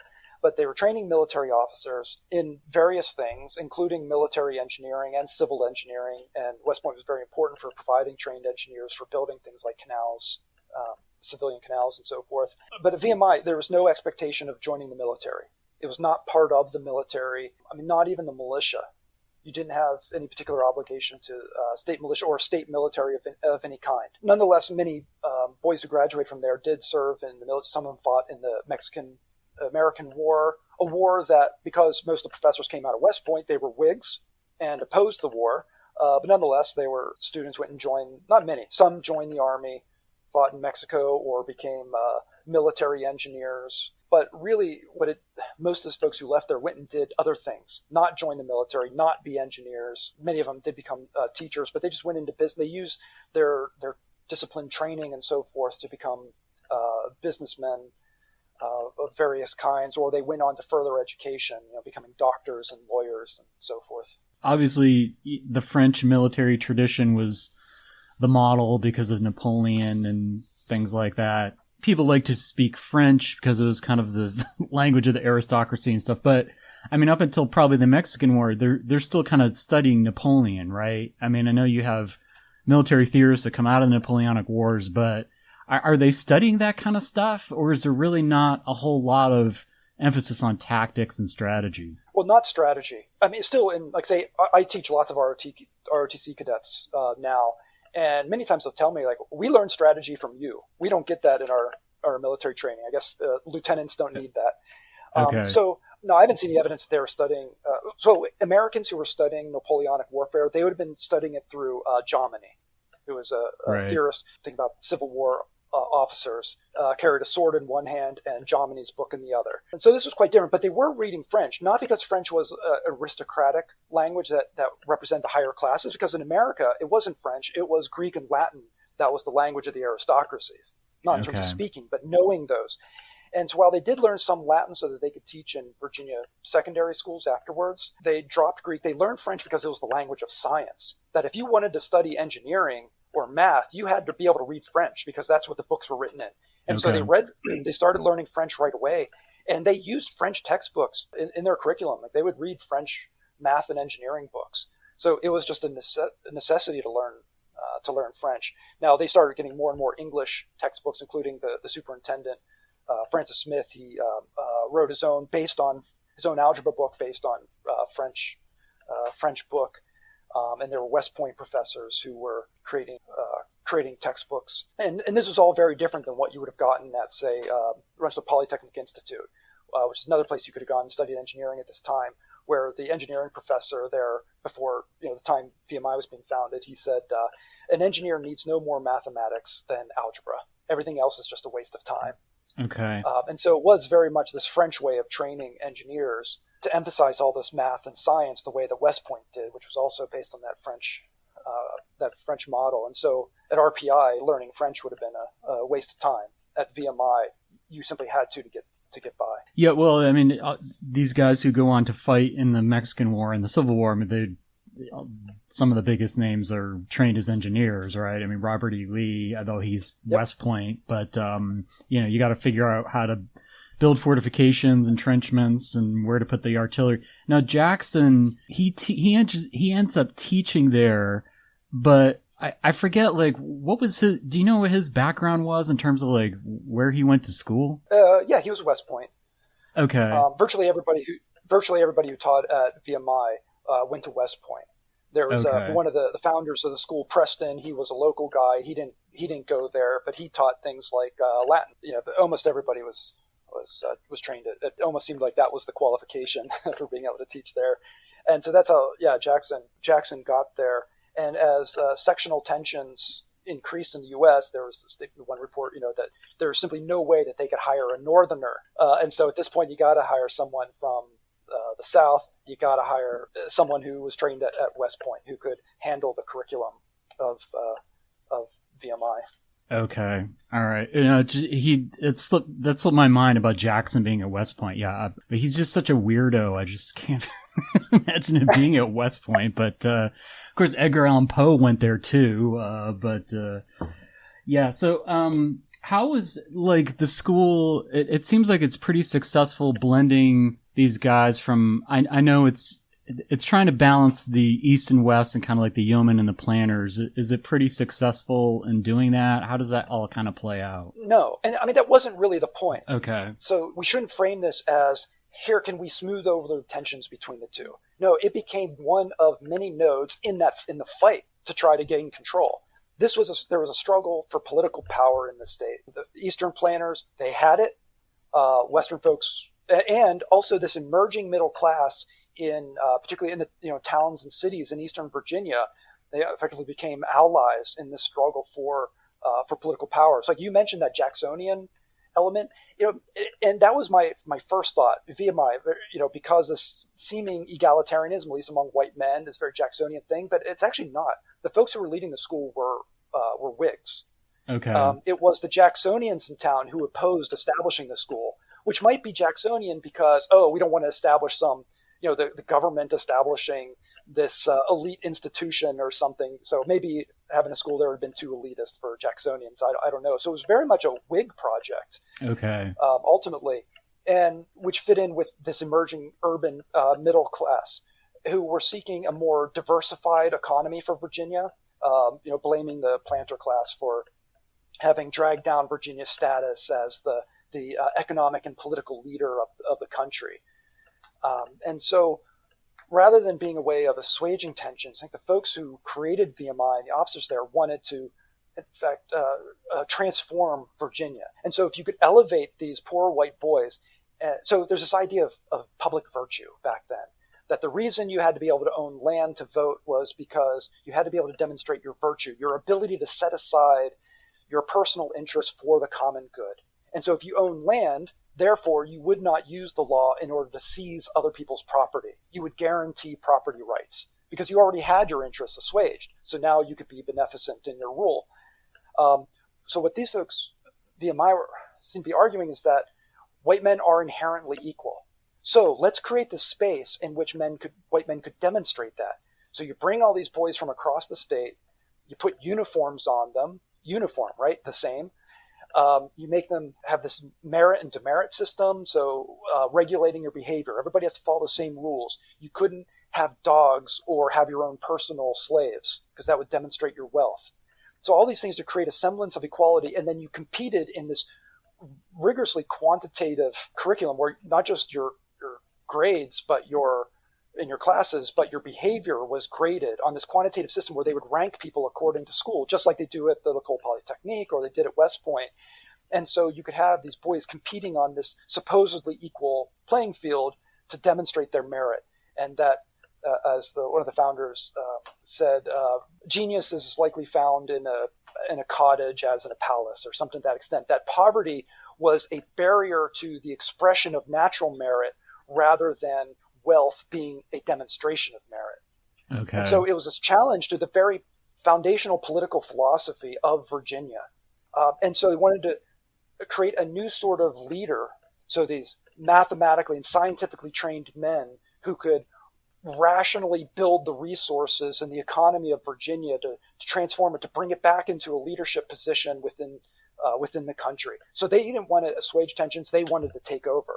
Speaker 2: but they were training military officers in various things, including military engineering and civil engineering. And West Point was very important for providing trained engineers for building things like canals, civilian canals and so forth. But at VMI, there was no expectation of joining the military. It was not part of the military. I mean, not even the militia. You didn't have any particular obligation to state militia or state military of any kind. Nonetheless, many boys who graduated from there did serve in the military. Some of them fought in the Mexican-American War, a war that, because most of the professors came out of West Point, they were Whigs and opposed the war. But nonetheless, they were students went and joined, not many, some joined the Army, fought in Mexico, or became military engineers. But really, most of those folks who left there went and did other things, not join the military, not be engineers. Many of them did become teachers, but they just went into business. They used their discipline training and so forth to become businessmen of various kinds, or they went on to further education, becoming doctors and lawyers and so forth.
Speaker 1: Obviously, the French military tradition was the model because of Napoleon and things like that. People like to speak French because it was kind of the language of the aristocracy and stuff. But I mean, up until probably the Mexican War, they're still kind of studying Napoleon, right? I mean, I know you have military theorists that come out of the Napoleonic Wars, but are they studying that kind of stuff? Or is there really not a whole lot of emphasis on tactics and strategy?
Speaker 2: Well, not strategy. I mean, still, say, I teach lots of ROTC cadets now. And many times they'll tell me, like, we learn strategy from you. We don't get that in our military training. I guess lieutenants don't need that.
Speaker 1: Okay.
Speaker 2: So, no, I haven't seen any evidence that they were studying. So Americans who were studying Napoleonic warfare, they would have been studying it through Jomini, who was a theorist. Think about Civil War officers, carried a sword in one hand and Jomini's book in the other. And so this was quite different, but they were reading French, not because French was an aristocratic language that represented the higher classes, because in America, it wasn't French, it was Greek and Latin. That was the language of the aristocracies, not in terms of speaking, but knowing those. And so while they did learn some Latin so that they could teach in Virginia secondary schools afterwards, they dropped Greek. They learned French because it was the language of science. That if you wanted to study engineering or math, you had to be able to read French because that's what the books were written in. And so they started learning French right away. And they used French textbooks in their curriculum. Like, they would read French math and engineering books. So it was just a necessity to learn French. Now they started getting more and more English textbooks, including the superintendent, Francis Smith. He wrote his own algebra book based on French book. And there were West Point professors who were creating textbooks. And this was all very different than what you would have gotten at, say, Drexel Polytechnic Institute, which is another place you could have gone and studied engineering at this time, where the engineering professor there, before the time VMI was being founded, he said, an engineer needs no more mathematics than algebra. Everything else is just a waste of time.
Speaker 1: Okay.
Speaker 2: And so it was very much this French way of training engineers to emphasize all this math and science the way that West Point did, which was also based on that French model. And so at RPI, learning French would have been a waste of time. At VMI, you simply had to get by.
Speaker 1: Yeah, well, I mean, these guys who go on to fight in the Mexican War and the Civil War, I mean, some of the biggest names are trained as engineers, right? I mean, Robert E. Lee, although he's West Point, but you got to figure out how to build fortifications, entrenchments, and where to put the artillery. Now, Jackson, he ends up teaching there, but I forget, like, what was his? Do you know what his background was in terms of, like, where he went to school?
Speaker 2: Yeah, he was West Point.
Speaker 1: Okay.
Speaker 2: Virtually everybody who taught at VMI went to West Point. There was
Speaker 1: Okay.
Speaker 2: one of the founders of the school, Preston. He was a local guy. He didn't go there, but he taught things like Latin. But almost everybody was trained. It almost seemed like that was the qualification for being able to teach there. And so that's how Jackson got there. And as sectional tensions increased in the U.S., there was one report, that there was simply no way that they could hire a Northerner. And so at this point, you got to hire someone from the South. You got to hire someone who was trained at West Point, who could handle the curriculum of VMI.
Speaker 1: Okay. All right. That slipped my mind about Jackson being at West Point. Yeah. But he's just such a weirdo. I just can't imagine him being at West Point. But, of course, Edgar Allan Poe went there too. Yeah. So, how was the school? It seems like it's pretty successful blending these guys from, I know it's trying to balance the East and West and kind of like the yeomen and the planters. Is it pretty successful in doing that? How does that all kind of play out?
Speaker 2: No. And I mean, that wasn't really the point.
Speaker 1: Okay.
Speaker 2: So we shouldn't frame this as, here, can we smooth over the tensions between the two? No, it became one of many nodes in the fight to try to gain control. There was a struggle for political power in the state. The Eastern planters, they had it. Western folks, and also this emerging middle class particularly in the towns and cities in Eastern Virginia, they effectively became allies in this struggle for political power. So, like you mentioned, that Jacksonian element, and that was my first thought. VMI, because this seeming egalitarianism, at least among white men, this very Jacksonian thing, but it's actually not. The folks who were leading the school were Whigs.
Speaker 1: Okay.
Speaker 2: It was the Jacksonians in town who opposed establishing the school, which might be Jacksonian because, we don't want to establish some, the government establishing this elite institution or something. So maybe having a school there would have been too elitist for Jacksonians. I don't know. So it was very much a Whig project.
Speaker 1: Okay.
Speaker 2: Ultimately, and which fit in with this emerging urban middle class who were seeking a more diversified economy for Virginia, blaming the planter class for having dragged down Virginia's status as the economic and political leader of the country. And so rather than being a way of assuaging tensions, I think the folks who created VMI and the officers there wanted to, in fact, transform Virginia. And so if you could elevate these poor white boys, so there's this idea of public virtue back then, that the reason you had to be able to own land to vote was because you had to be able to demonstrate your virtue, your ability to set aside your personal interest for the common good. And so if you own land, therefore, you would not use the law in order to seize other people's property. You would guarantee property rights because you already had your interests assuaged. So now you could be beneficent in your rule. So what these folks, VMI, seem to be arguing is that white men are inherently equal. So let's create this space in which white men could demonstrate that. So you bring all these boys from across the state, you put uniforms on them, right? The same. You make them have this merit and demerit system, so regulating your behavior. Everybody has to follow the same rules. You couldn't have dogs or have your own personal slaves because that would demonstrate your wealth. So all these things to create a semblance of equality, and then you competed in this rigorously quantitative curriculum where not just your grades, but in your classes, but your behavior was graded on this quantitative system where they would rank people according to school, just like they do at the L'École Polytechnique or they did at West Point. And so you could have these boys competing on this supposedly equal playing field to demonstrate their merit. And that, as one of the founders said, genius is as likely found in a cottage as in a palace, or something to that extent. That poverty was a barrier to the expression of natural merit rather than wealth being a demonstration of merit.
Speaker 1: Okay.
Speaker 2: And so it was this challenge to the very foundational political philosophy of Virginia. And so they wanted to create a new sort of leader. So these mathematically and scientifically trained men who could rationally build the resources and the economy of Virginia to transform it, to bring it back into a leadership position within the country. So they didn't want to assuage tensions. They wanted to take over.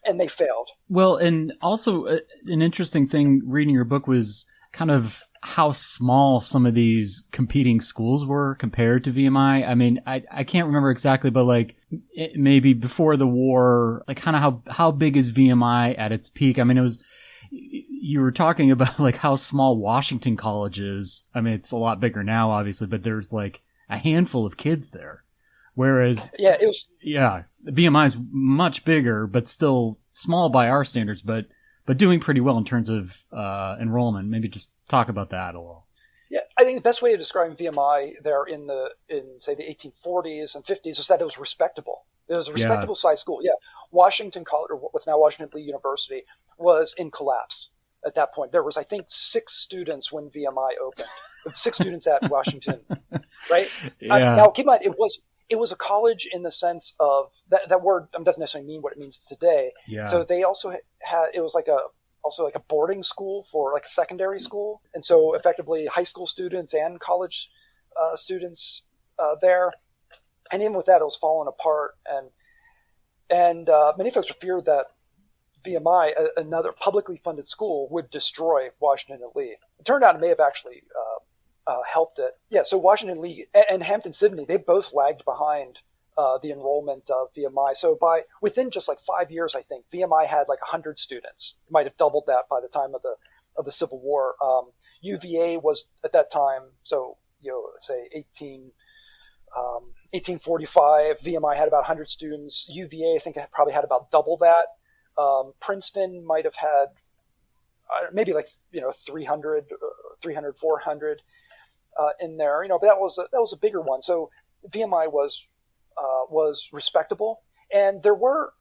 Speaker 2: And they failed. Well,
Speaker 1: and also an interesting thing reading your book was kind of how small some of these competing schools were compared to VMI. I mean, I can't remember exactly, but maybe before the war, kind of how big is VMI at its peak? I mean, it was, you were talking about like how small Washington College is. I mean, it's a lot bigger now, obviously, but there's like a handful of kids there. Whereas, VMI is much bigger, but still small by our standards, but doing pretty well in terms of enrollment. Maybe just talk about that a little.
Speaker 2: Yeah, I think the best way of describing VMI there in say the 1840s and 50s is that it was respectable. It was a respectable sized school. Yeah, Washington College, or what's now Washington Lee University, was in collapse at that point. There was, I think, 6 students when VMI opened. 6 students at Washington, right?
Speaker 1: Yeah.
Speaker 2: Now, keep in mind, it was a college in the sense of that word doesn't necessarily mean what it means today.
Speaker 1: Yeah.
Speaker 2: So they also had, it was like a boarding school for like a secondary school. And so effectively high school students and college students there. And even with that, it was falling apart. And many folks feared that VMI, another publicly funded school, would destroy Washington and Lee. It turned out it may have actually helped it. Yeah, so Washington and Lee and Hampton-Sydney, they both lagged behind the enrollment of VMI. So within just like 5 years, I think VMI had like 100 students. It might have doubled that by the time of the Civil War. UVA was at that time, so let's say 1845. VMI had about 100 students. UVA, I think, probably had about double that. Princeton might have had maybe like 300, 400 in there. But that was a bigger one. So VMI was respectable, and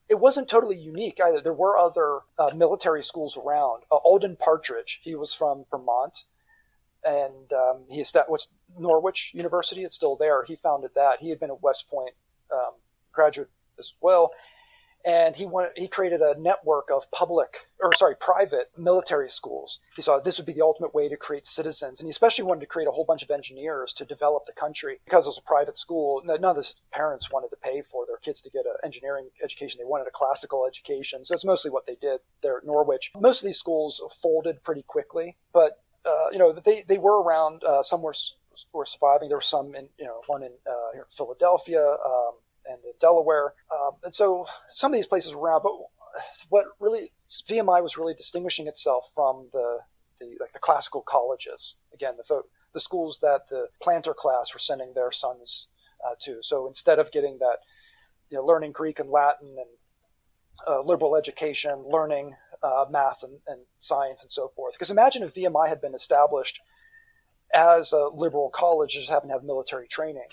Speaker 2: it wasn't totally unique either. There were other military schools around. Alden Partridge, he was from Vermont, and he established Norwich University. It's still there. He founded that. He had been a West Point graduate as well, and he created a network of private military schools. He saw this would be the ultimate way to create citizens, and he especially wanted to create a whole bunch of engineers to develop the country. Because it was a private school, none of the parents wanted to pay for their kids to get an engineering education. They wanted a classical education, so it's mostly what they did there at Norwich. Most of these schools folded pretty quickly, but they were around. Some were surviving. There was some one in here in Philadelphia. And in Delaware. And so some of these places were around, but what really VMI was really distinguishing itself from the classical colleges. Again, the schools that the planter class were sending their sons to. So instead of getting that, learning Greek and Latin and liberal education, learning math and science and so forth. Because imagine if VMI had been established as a liberal college, just happened to have military training.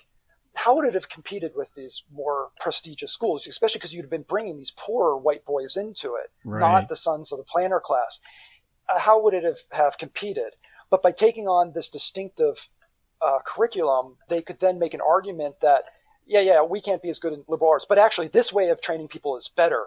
Speaker 2: How would it have competed with these more prestigious schools, especially because you'd have been bringing these poorer white boys into it,
Speaker 1: right,
Speaker 2: not the sons of the planter class? How would it have competed? But by taking on this distinctive curriculum, they could then make an argument that, we can't be as good in liberal arts, but actually this way of training people is better.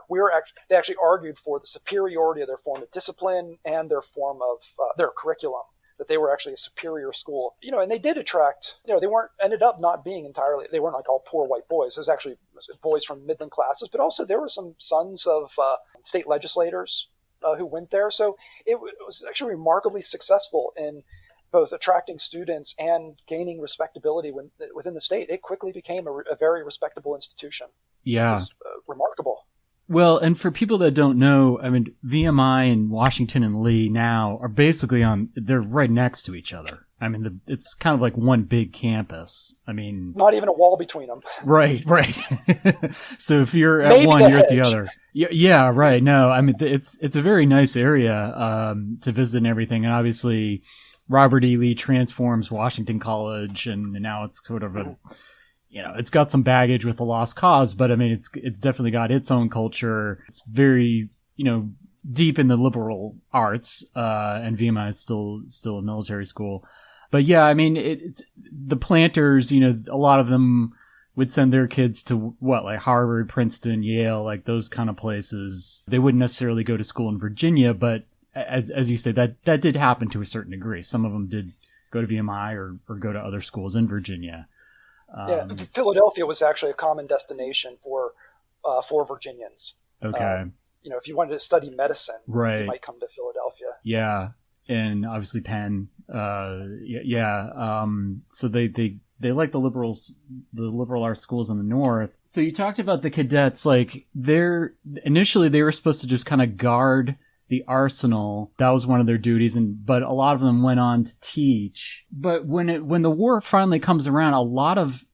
Speaker 2: They actually argued for the superiority of their form of discipline and their form of their curriculum, that they were actually a superior school, and they did attract, they ended up not being entirely, they weren't like all poor white boys. There was actually boys from Midland classes, but also there were some sons of state legislators who went there. So it was actually remarkably successful in both attracting students and gaining respectability within the state. It quickly became a very respectable institution.
Speaker 1: Yeah.
Speaker 2: Which is remarkable.
Speaker 1: Well, and for people that don't know, I mean, VMI and Washington and Lee now are basically they're right next to each other. I mean, it's kind of like one big campus. I mean,
Speaker 2: not even a wall between them.
Speaker 1: Right. So if you're at
Speaker 2: Maybe
Speaker 1: one, you're at the
Speaker 2: hedge.
Speaker 1: other. Yeah, right. No, I mean, it's a very nice area to visit and everything. And obviously, Robert E. Lee transforms Washington College, and now it's sort of a... it's got some baggage with the Lost Cause, but I mean, it's definitely got its own culture. It's very, deep in the liberal arts, and VMI is still a military school. But yeah, I mean, it's the planters, a lot of them would send their kids to like Harvard, Princeton, Yale, like those kind of places. They wouldn't necessarily go to school in Virginia, but as you say, that did happen to a certain degree. Some of them did go to VMI or go to other schools in Virginia.
Speaker 2: Philadelphia was actually a common destination for Virginians.
Speaker 1: Okay.
Speaker 2: If you wanted to study medicine,
Speaker 1: right,
Speaker 2: you might come to Philadelphia.
Speaker 1: Yeah, and obviously Penn. So they like the liberal arts schools in the North. So you talked about the cadets. Like initially they were supposed to just kind of guard the arsenal. That was one of their duties, but a lot of them went on to teach. But when the war finally comes around, a lot of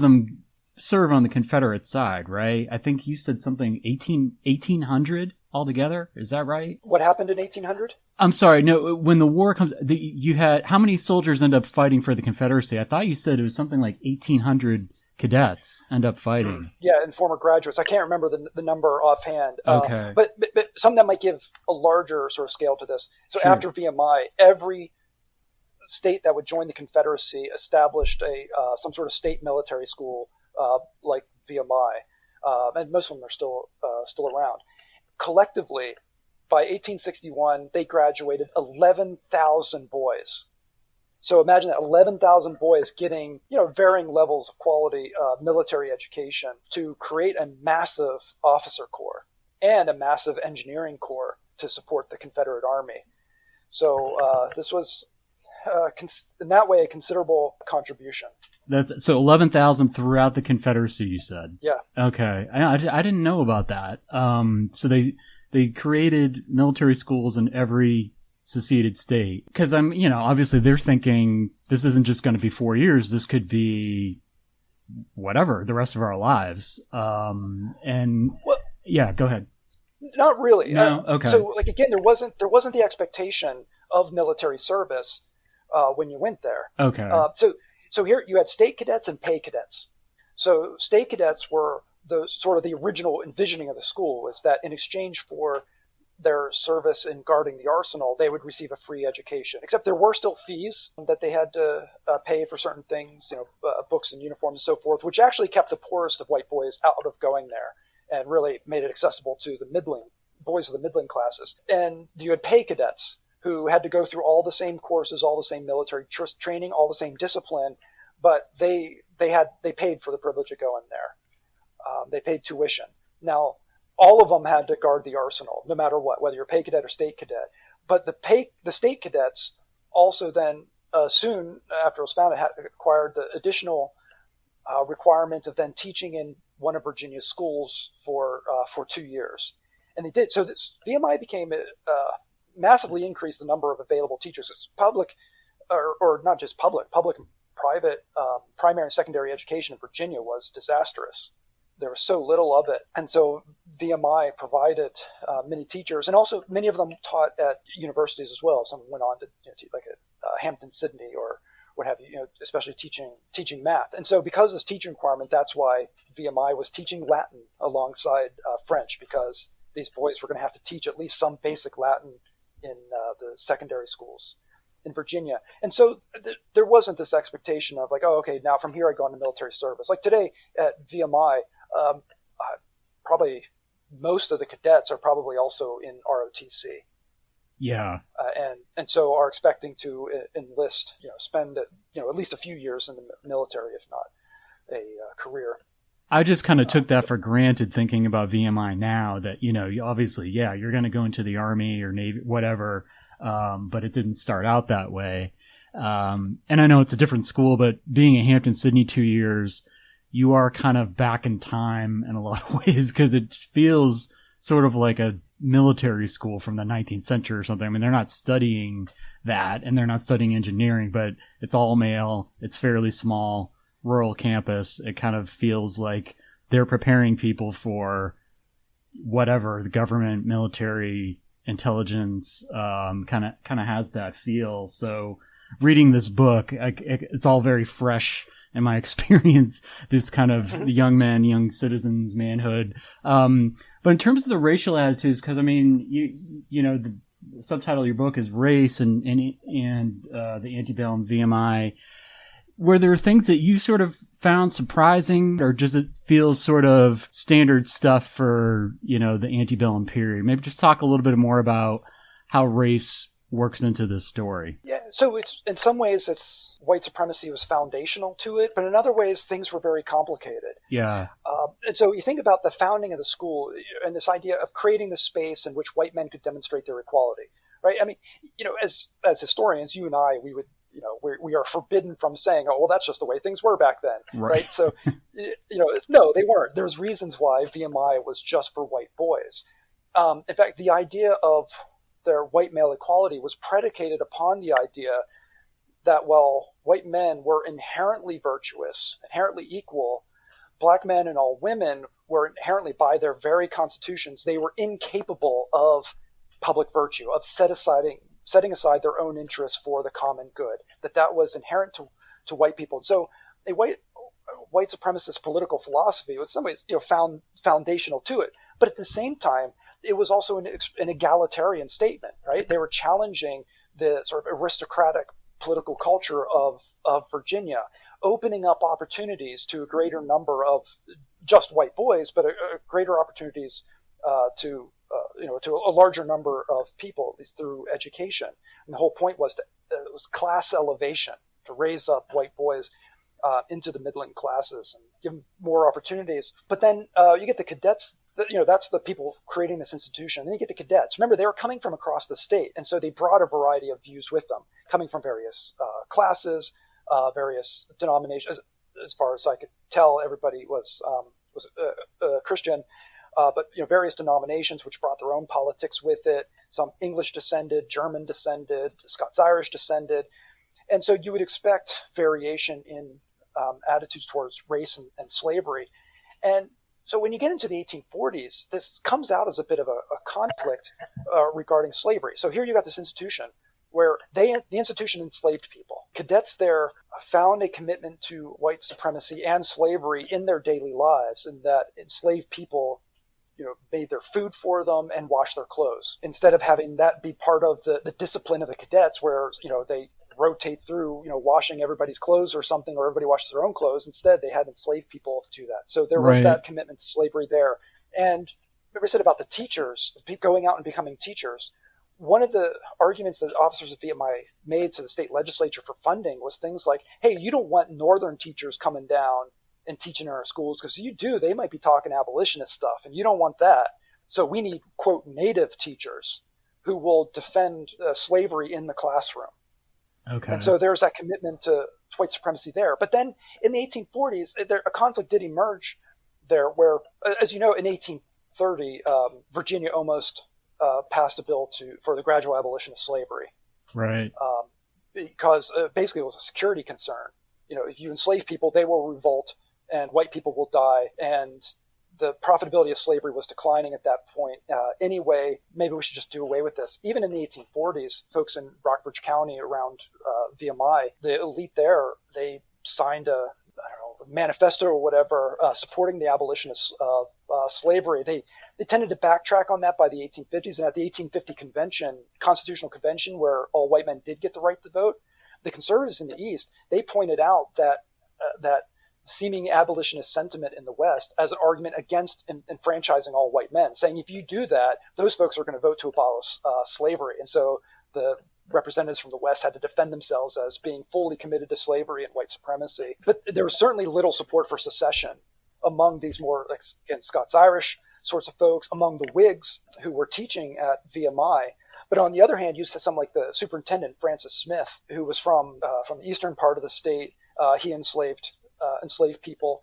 Speaker 1: them serve on the Confederate side, right? I think you said something 1800 altogether. Is that right?
Speaker 2: What happened in 1800?
Speaker 1: I'm sorry. No, when the war comes, you had how many soldiers end up fighting for the Confederacy? I thought you said it was something like 1800 cadets end up fighting.
Speaker 2: Yeah, and former graduates. I can't remember the number offhand.
Speaker 1: Okay.
Speaker 2: But some that might give a larger sort of scale to this. So
Speaker 1: Sure.
Speaker 2: After VMI, every state that would join the Confederacy established some sort of state military school like VMI, and most of them are still around. Collectively, by 1861, they graduated 11,000 boys. So imagine that 11,000 boys getting, varying levels of quality military education to create a massive officer corps and a massive engineering corps to support the Confederate Army. So this was, in that way, a considerable contribution.
Speaker 1: So 11,000 throughout the Confederacy, you said?
Speaker 2: Yeah.
Speaker 1: Okay. I didn't know about that. So they created military schools in every seceded state. Because obviously they're thinking this isn't just going to be 4 years. This could be whatever, the rest of our lives. Yeah, go ahead.
Speaker 2: Not really.
Speaker 1: No? Okay.
Speaker 2: So again, there wasn't the expectation of military service when you went there.
Speaker 1: Okay.
Speaker 2: So here you had state cadets and pay cadets. So state cadets were the sort of the original envisioning of the school, was that in exchange for their service in guarding the arsenal, they would receive a free education. Except there were still fees that they had to pay for certain things, books and uniforms and so forth, which actually kept the poorest of white boys out of going there and really made it accessible to the boys of the middling classes. And you had pay cadets who had to go through all the same courses, all the same military training, all the same discipline, but they paid for the privilege of going there. They paid tuition. Now, all of them had to guard the arsenal, no matter what, whether you're pay cadet or state cadet. But the state cadets also then, soon after it was founded, had acquired the additional requirement of then teaching in one of Virginia's schools for 2 years. And they did. So this VMI massively increased the number of available teachers. It's public, or not just public and private primary and secondary education in Virginia was disastrous. There was so little of it. And so VMI provided many teachers, and also many of them taught at universities as well. Some went on to like at Hampton-Sydney or what have you, especially teaching math. And so because of this teaching requirement, that's why VMI was teaching Latin alongside French, because these boys were going to have to teach at least some basic Latin in the secondary schools in Virginia. And so there wasn't this expectation of like, oh, okay, now from here I go into military service. Like today at VMI, probably most of the cadets are probably also in ROTC.
Speaker 1: Yeah.
Speaker 2: And so are expecting to enlist, spend, at least a few years in the military, if not a career.
Speaker 1: I just kind of took that for granted thinking about VMI now that, obviously, yeah, you're going to go into the Army or Navy, whatever, but it didn't start out that way. And I know it's a different school, but being at Hampton-Sydney 2 years, you are kind of back in time in a lot of ways because it feels sort of like a military school from the 19th century or something. I mean, they're not studying that and they're not studying engineering, but it's all male. It's fairly small. Rural campus. It kind of feels like they're preparing people for whatever the government, military, intelligence kind of has that feel. So reading this book, it's all very fresh in my experience. This kind of young men, young citizens, manhood. But in terms of the racial attitudes, because I mean, the subtitle of your book is Race and the Antebellum VMI. Were there things that you sort of found surprising, or does it feel sort of standard stuff for, the antebellum period? Maybe just talk a little bit more about how race works into this story. Yeah,
Speaker 2: so it's in some ways white supremacy was foundational to it, but in other ways things were very complicated.
Speaker 1: Yeah.
Speaker 2: And so you think about the founding of the school and this idea of creating the space in which white men could demonstrate their equality, right? I mean, as historians, you and I, we would, we are forbidden from saying, oh, well, that's just the way things were back then, right? So, no, they weren't. There's reasons why VMI was just for white boys. In fact, the idea of their white male equality was predicated upon the idea that while white men were inherently virtuous, inherently equal, black men and all women were inherently, by their very constitutions, they were incapable of public virtue, of setting aside their own interests for the common good, that was inherent to white people. So a white supremacist political philosophy was in some ways, found foundational to it. But at the same time, it was also an egalitarian statement, right? They were challenging the sort of aristocratic political culture of Virginia, opening up opportunities to a greater number of just white boys, but greater opportunities to a larger number of people, at least through education. And the whole point was it was class elevation, to raise up white boys into the middling classes and give them more opportunities. But then you get the cadets. That's the people creating this institution. Then you get the cadets. Remember, they were coming from across the state, and so they brought a variety of views with them, coming from various classes, various denominations. As far as I could tell, everybody was Christian, but various denominations which brought their own politics with it. Some English descended, German descended, Scots-Irish descended, and so you would expect variation in attitudes towards race and slavery. And so when you get into the 1840s, this comes out as a bit of a conflict regarding slavery. So here you got this institution where the institution enslaved people. Cadets there found a commitment to white supremacy and slavery in their daily lives, and that enslaved people, made their food for them and washed their clothes, instead of having that be part of the discipline of the cadets, where they rotate through, washing everybody's clothes or something, or everybody washes their own clothes. Instead, they had enslaved people do that. So there was that commitment to slavery there. And remember I said about the teachers going out and becoming teachers. One of the arguments that officers of VMI made to the state legislature for funding was things like, hey, you don't want northern teachers coming down and teaching in our schools, because if you do, they might be talking abolitionist stuff, and you don't want that. So we need, quote, native teachers who will defend slavery in the classroom.
Speaker 1: Okay.
Speaker 2: And so there's that commitment to white supremacy there. But then in the 1840s, a conflict did emerge there where, as you know, in 1830, Virginia almost passed a bill for the gradual abolition of slavery.
Speaker 1: Right.
Speaker 2: Because basically it was a security concern. If you enslave people, they will revolt and white people will die. And the profitability of slavery was declining at that point. Anyway, maybe we should just do away with this. Even in the 1840s, folks in Rockbridge County around VMI, the elite there, they signed a manifesto or whatever supporting the abolition of slavery. They tended to backtrack on that by the 1850s. And at the 1850 Constitutional Convention, where all white men did get the right to vote, the conservatives in the East, they pointed out that seeming abolitionist sentiment in the West as an argument against enfranchising all white men, saying if you do that, those folks are going to vote to abolish slavery. And so the representatives from the West had to defend themselves as being fully committed to slavery and white supremacy. But there was certainly little support for secession among these more Scots-Irish sorts of folks, among the Whigs who were teaching at VMI. But on the other hand, you said something like the superintendent, Francis Smith, who was from the eastern part of the state. He enslaved people.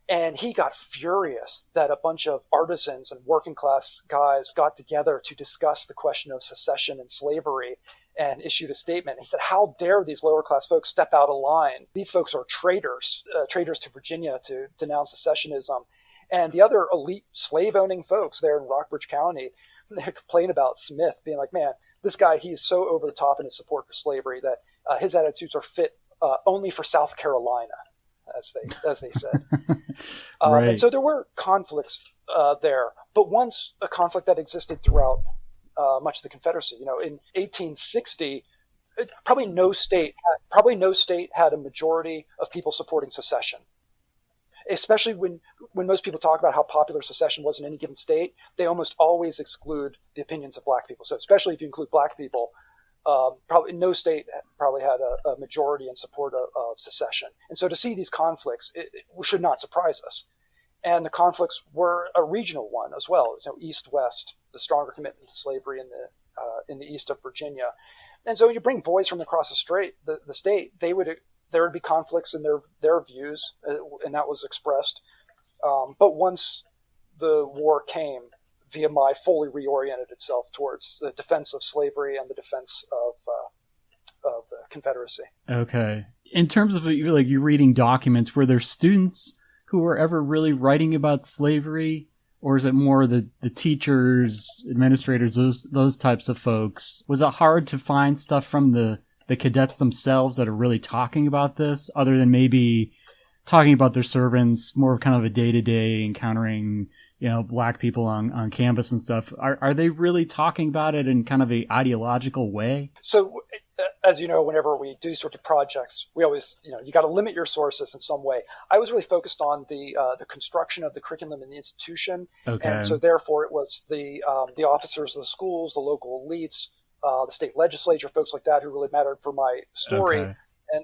Speaker 2: And he got furious that a bunch of artisans and working class guys got together to discuss the question of secession and slavery, and issued a statement. He said, how dare these lower class folks step out of line? These folks are traitors to Virginia, to denounce secessionism. And the other elite slave owning folks there in Rockbridge County, they complain about Smith being like, man, this guy, he is so over the top in his support for slavery that his attitudes are fit only for South Carolina, as they said.
Speaker 1: Right.
Speaker 2: And so there were conflicts there, but once a conflict that existed throughout much of the Confederacy. In 1860, probably no state had a majority of people supporting secession. Especially when most people talk about how popular secession was in any given state, they almost always exclude the opinions of black people. So especially if you include black people, probably no state probably had a majority in support of secession. And so to see these conflicts, it should not surprise us. And the conflicts were a regional one as well. East-west, the stronger commitment to slavery in the east of Virginia. And so you bring boys from across the state, there would be conflicts in their views, and that was expressed. But once the war came, VMI fully reoriented itself towards the defense of slavery and the defense of the Confederacy.
Speaker 1: Okay. In terms of like you reading documents, were there students who were ever really writing about slavery? Or is it more the teachers, administrators, those types of folks? Was it hard to find stuff from the cadets themselves that are really talking about this, other than maybe talking about their servants, more of kind of a day-to-day encountering, black people on campus and stuff? Are they really talking about it in kind of a ideological way?
Speaker 2: So, as you know, whenever we do sorts of projects, we always, you got to limit your sources in some way. I was really focused on the construction of the curriculum in the institution.
Speaker 1: Okay.
Speaker 2: And so therefore it was the officers of the schools, the local elites, the state legislature, folks like that who really mattered for my story.
Speaker 1: Okay.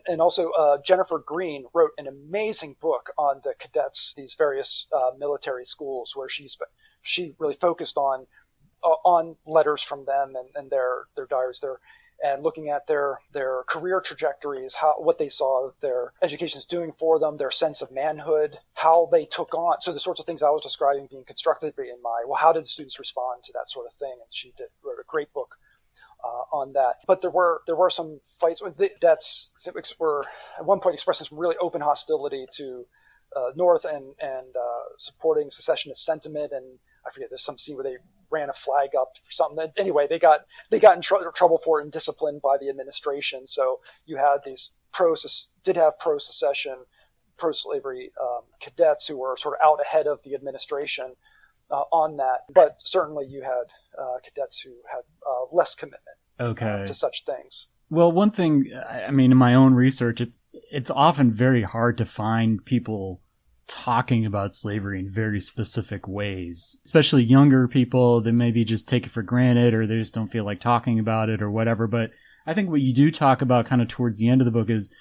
Speaker 2: And also Jennifer Green wrote an amazing book on the cadets, these various military schools, where she really focused on letters from them and their diaries there, and looking at their career trajectories, what they saw their educations doing for them, their sense of manhood, how they took on. So the sorts of things I was describing being constructed in how did the students respond to that sort of thing? And she wrote a great book on that. But there were some fights with the cadets. Were at one point expressing some really open hostility to North and supporting secessionist sentiment. And I forget, there's some scene where they ran a flag up for something. Anyway, they got in trouble for it and disciplined by the administration. So you had these pro-secession, pro-slavery cadets who were sort of out ahead of the administration on that. But certainly you had cadets who had less commitment to such things.
Speaker 1: Well, one thing, in my own research, it's often very hard to find people talking about slavery in very specific ways, especially younger people that maybe just take it for granted or they just don't feel like talking about it or whatever. But I think what you do talk about kind of towards the end of the book is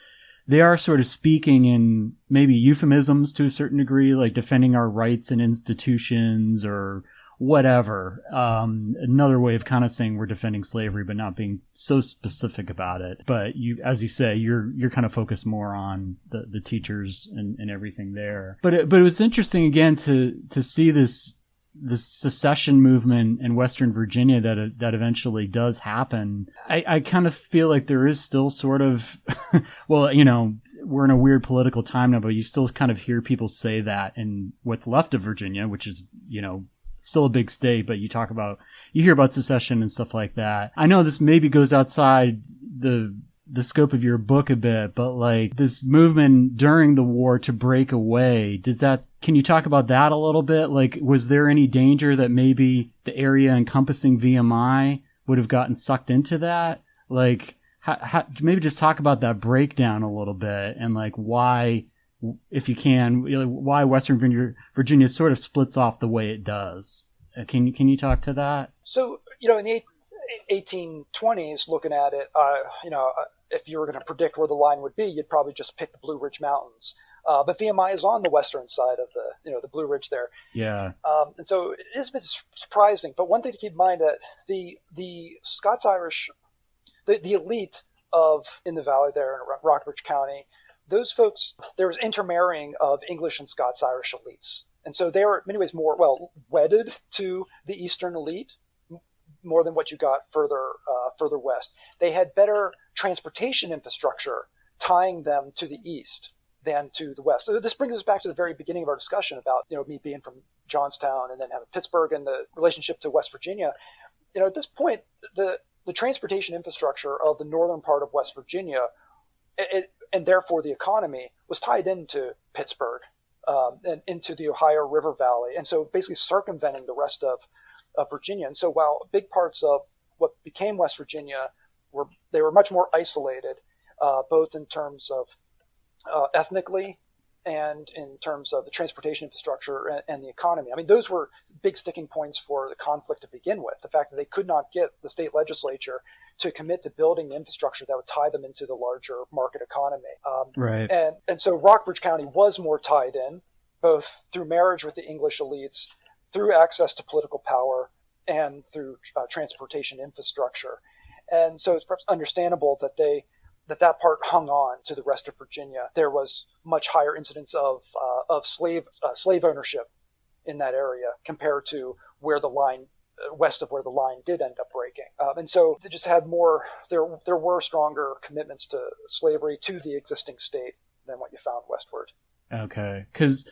Speaker 1: they are sort of speaking in maybe euphemisms to a certain degree, like defending our rights and institutions or whatever. Another way of kind of saying we're defending slavery, but not being so specific about it. But as you say, you're kind of focused more on the teachers and everything there. But it was interesting again to see this secession movement in Western Virginia that eventually does happen. I kind of feel like there is still sort of, well, we're in a weird political time now, but you still kind of hear people say that in what's left of Virginia, which is, still a big state, but you hear about secession and stuff like that. I know this maybe goes outside the scope of your book a bit, but like this movement during the war to break away, can you talk about that a little bit? Like, was there any danger that maybe the area encompassing VMI would have gotten sucked into that? Like, maybe just talk about that breakdown a little bit and like why, if you can, why Western Virginia sort of splits off the way it does. Can you talk to that?
Speaker 2: So, in the 1820s, looking at it, if you were going to predict where the line would be, you'd probably just pick the Blue Ridge Mountains. But VMI is on the western side of the Blue Ridge there.
Speaker 1: Yeah.
Speaker 2: And so it is a bit surprising. But one thing to keep in mind that the Scots-Irish, the elite in the valley there in Rockbridge County, those folks, there was intermarrying of English and Scots-Irish elites. And so they were in many ways more, wedded to the Eastern elite, more than what you got further west. They had better transportation infrastructure tying them to the east than to the west. So this brings us back to the very beginning of our discussion about, me being from Johnstown and then having Pittsburgh and the relationship to West Virginia. At this point, the transportation infrastructure of the northern part of West Virginia, and therefore the economy, was tied into Pittsburgh and into the Ohio River Valley. And so basically circumventing the rest of Virginia. And so while big parts of what became West Virginia were much more isolated, both in terms of ethnically and in terms of the transportation infrastructure and the economy. Those were big sticking points for the conflict to begin with. The fact that they could not get the state legislature to commit to building the infrastructure that would tie them into the larger market economy.
Speaker 1: Right.
Speaker 2: And so Rockbridge County was more tied in, both through marriage with the English elites, through access to political power, and through transportation infrastructure. And so it's perhaps understandable that that part hung on to the rest of Virginia. There was much higher incidence of slave ownership in that area compared to where the line west of where the line did end up breaking. And so they just had more, there were stronger commitments to slavery to the existing state than what you found westward.
Speaker 1: Okay. Because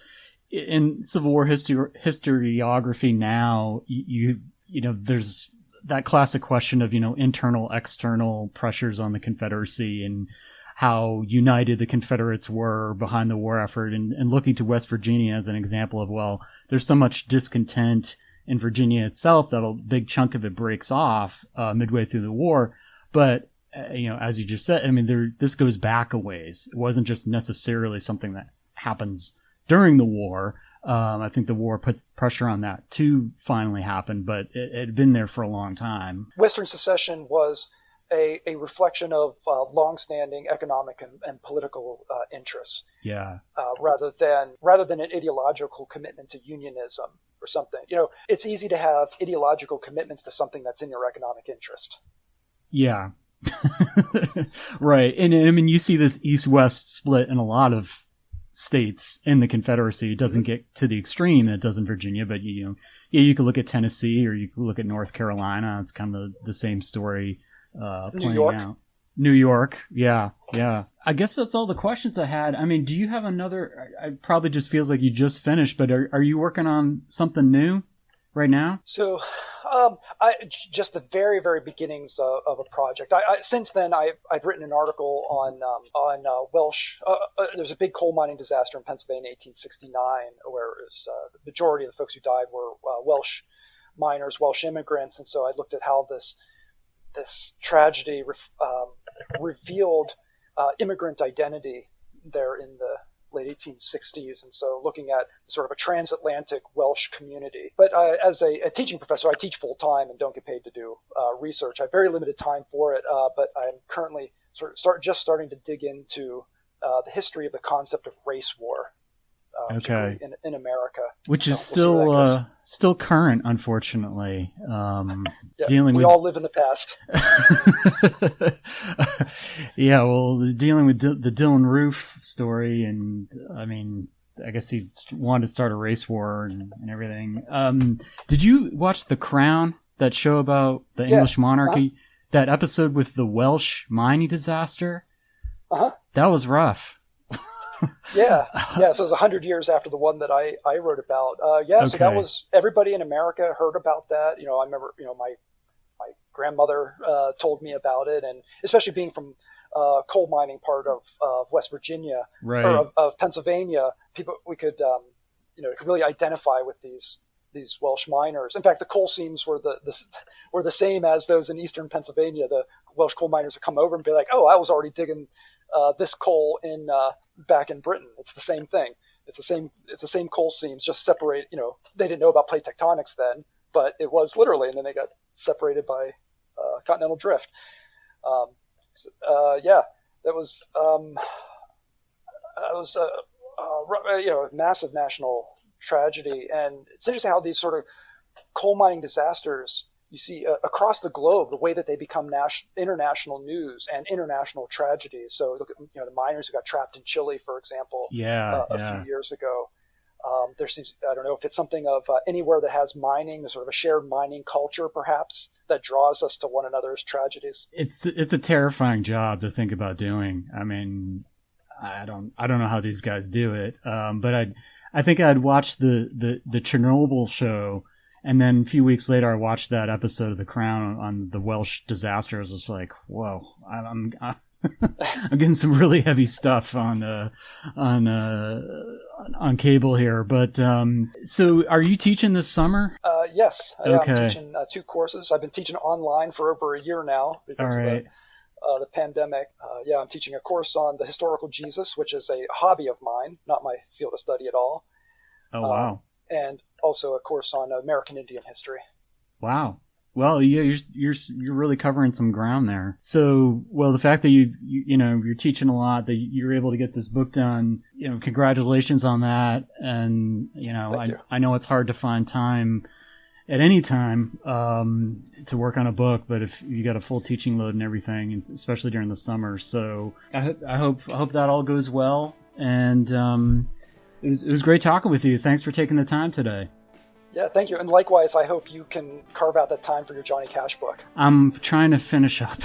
Speaker 1: in Civil War historiography now, you know, there's that classic question of, you know, internal, external pressures on the Confederacy and how united the Confederates were behind the war effort, and looking to West Virginia as an example of, well, there's so much discontent in Virginia itself that a big chunk of it breaks off midway through the war. But, you know, as you just said, I mean, this goes back a ways. It wasn't just necessarily something that happens during the war. I think the war puts pressure on that to finally happen, but it had been there for a long time.
Speaker 2: Western secession was a reflection of longstanding economic and political interests.
Speaker 1: Yeah.
Speaker 2: Rather than an ideological commitment to unionism or something. You know, it's easy to have ideological commitments to something that's in your economic interest.
Speaker 1: Yeah. Right. And I mean, you see this East-West split in a lot of states in the Confederacy. It doesn't get to the extreme that it does in Virginia, but you could look at Tennessee, or you could look at North Carolina. It's kind of the same story playing out. New York, yeah. I guess that's all the questions I had. I mean, do you have another? It probably just feels like you just finished, but are you working on something new right now?
Speaker 2: So, just the very, very beginnings of a project. Since then, I've written an article on Welsh. There's a big coal mining disaster in Pennsylvania, 1869, where it was, the majority of the folks who died were Welsh miners, Welsh immigrants, and so I looked at how this tragedy revealed immigrant identity there in the late 1860s, and so looking at sort of a transatlantic Welsh community. But as a teaching professor, I teach full-time and don't get paid to do research. I have very limited time for it, but I'm currently just starting to dig into the history of the concept of race war.
Speaker 1: Okay.
Speaker 2: In America,
Speaker 1: which is still current, unfortunately.
Speaker 2: We all live in the past.
Speaker 1: Yeah, well, dealing with the Dylan Roof story, and I mean, I guess he wanted to start a race war and everything. Did you watch The Crown? That show about the English monarchy? Uh-huh. That episode with the Welsh mining disaster?
Speaker 2: Uh-huh.
Speaker 1: That was rough.
Speaker 2: Yeah. So it was 100 years after the one that I wrote about.
Speaker 1: Okay.
Speaker 2: So that was, everybody in America heard about that. You know, I remember, you know, my grandmother told me about it, and especially being from coal mining part of West Virginia,
Speaker 1: right,
Speaker 2: or of Pennsylvania, we could could really identify with these Welsh miners. In fact, the coal seams were the same as those in eastern Pennsylvania. The Welsh coal miners would come over and be like, "Oh, I was already digging this coal in back in Britain." It's the same thing. It's the same coal seams, just separate. You know, they didn't know about plate tectonics then, but it was literally, and then they got separated by continental drift. That was a massive national tragedy, and it's interesting how these sort of coal mining disasters you see across the globe, the way that they become international news and international tragedies. So look at the miners who got trapped in Chile, for example, a few years ago. There seems, I don't know if it's something of anywhere that has mining, sort of a shared mining culture, perhaps, that draws us to one another's tragedies.
Speaker 1: It's a terrifying job to think about doing. I mean, I don't know how these guys do it, but I think I'd watched the Chernobyl show. And then a few weeks later, I watched that episode of The Crown on the Welsh disaster. I was just like, "Whoa, I'm getting some really heavy stuff on cable here." But so, are you teaching this summer?
Speaker 2: Yes,
Speaker 1: okay.
Speaker 2: I'm teaching 2 courses. I've been teaching online for over a year now because of the pandemic. I'm teaching a course on the historical Jesus, which is a hobby of mine, not my field of study at all.
Speaker 1: Oh wow!
Speaker 2: And also a course on American Indian history. Wow.
Speaker 1: Well, you're really covering some ground there. So, well, the fact that you're teaching a lot, that you're able to get this book done, congratulations on that. And I know it's hard to find time at any time to work on a book, but if you got a full teaching load and everything, especially during the summer, so I hope that all goes well. And it was great talking with you. Thanks for taking the time today.
Speaker 2: Yeah, thank you. And likewise, I hope you can carve out that time for your Johnny Cash book.
Speaker 1: I'm trying to finish up,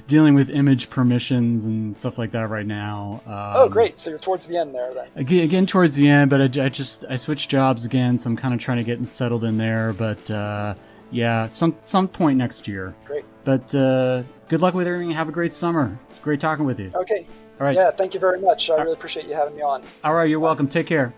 Speaker 1: dealing with image permissions and stuff like that right now.
Speaker 2: Oh, great. So you're towards the end there then.
Speaker 1: Again towards the end, but I switched jobs again, so I'm kind of trying to get settled in there. But yeah, some point next year.
Speaker 2: Great.
Speaker 1: But good luck with everything. Have a great summer. It's great talking with you.
Speaker 2: Okay.
Speaker 1: All right.
Speaker 2: Yeah, thank you very much. I really appreciate you having me on.
Speaker 1: All right, you're welcome. Take care.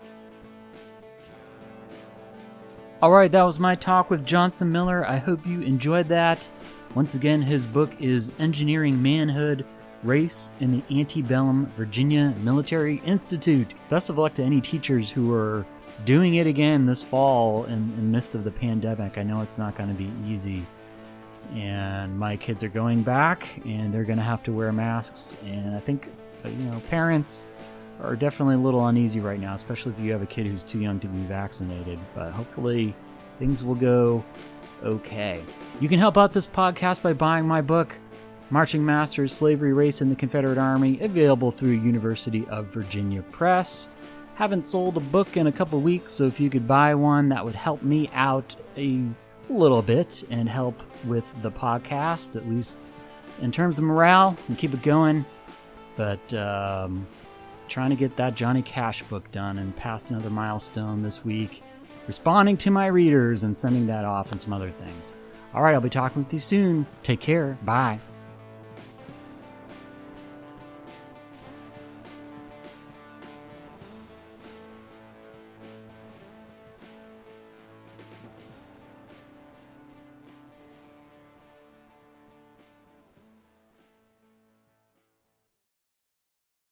Speaker 1: All right, that was my talk with Jonson Miller. I hope you enjoyed that. Once again, his book is Engineering Manhood, Race in the Antebellum Virginia Military Institute. Best of luck to any teachers who are doing it again this fall in the midst of the pandemic. I know it's not going to be easy. And my kids are going back, and they're going to have to wear masks. And I think, parents are definitely a little uneasy right now, especially if you have a kid who's too young to be vaccinated. But hopefully things will go okay. You can help out this podcast by buying my book, Marching Masters, Slavery, Race in the Confederate Army, available through University of Virginia Press. Haven't sold a book in a couple weeks, so if you could buy one, that would help me out a little bit and help with the podcast, at least in terms of morale, and keep it going. But trying to get that Johnny Cash book done and past another milestone this week, responding to my readers and sending that off and some other things. All right, I'll be talking with you soon. Take care. Bye.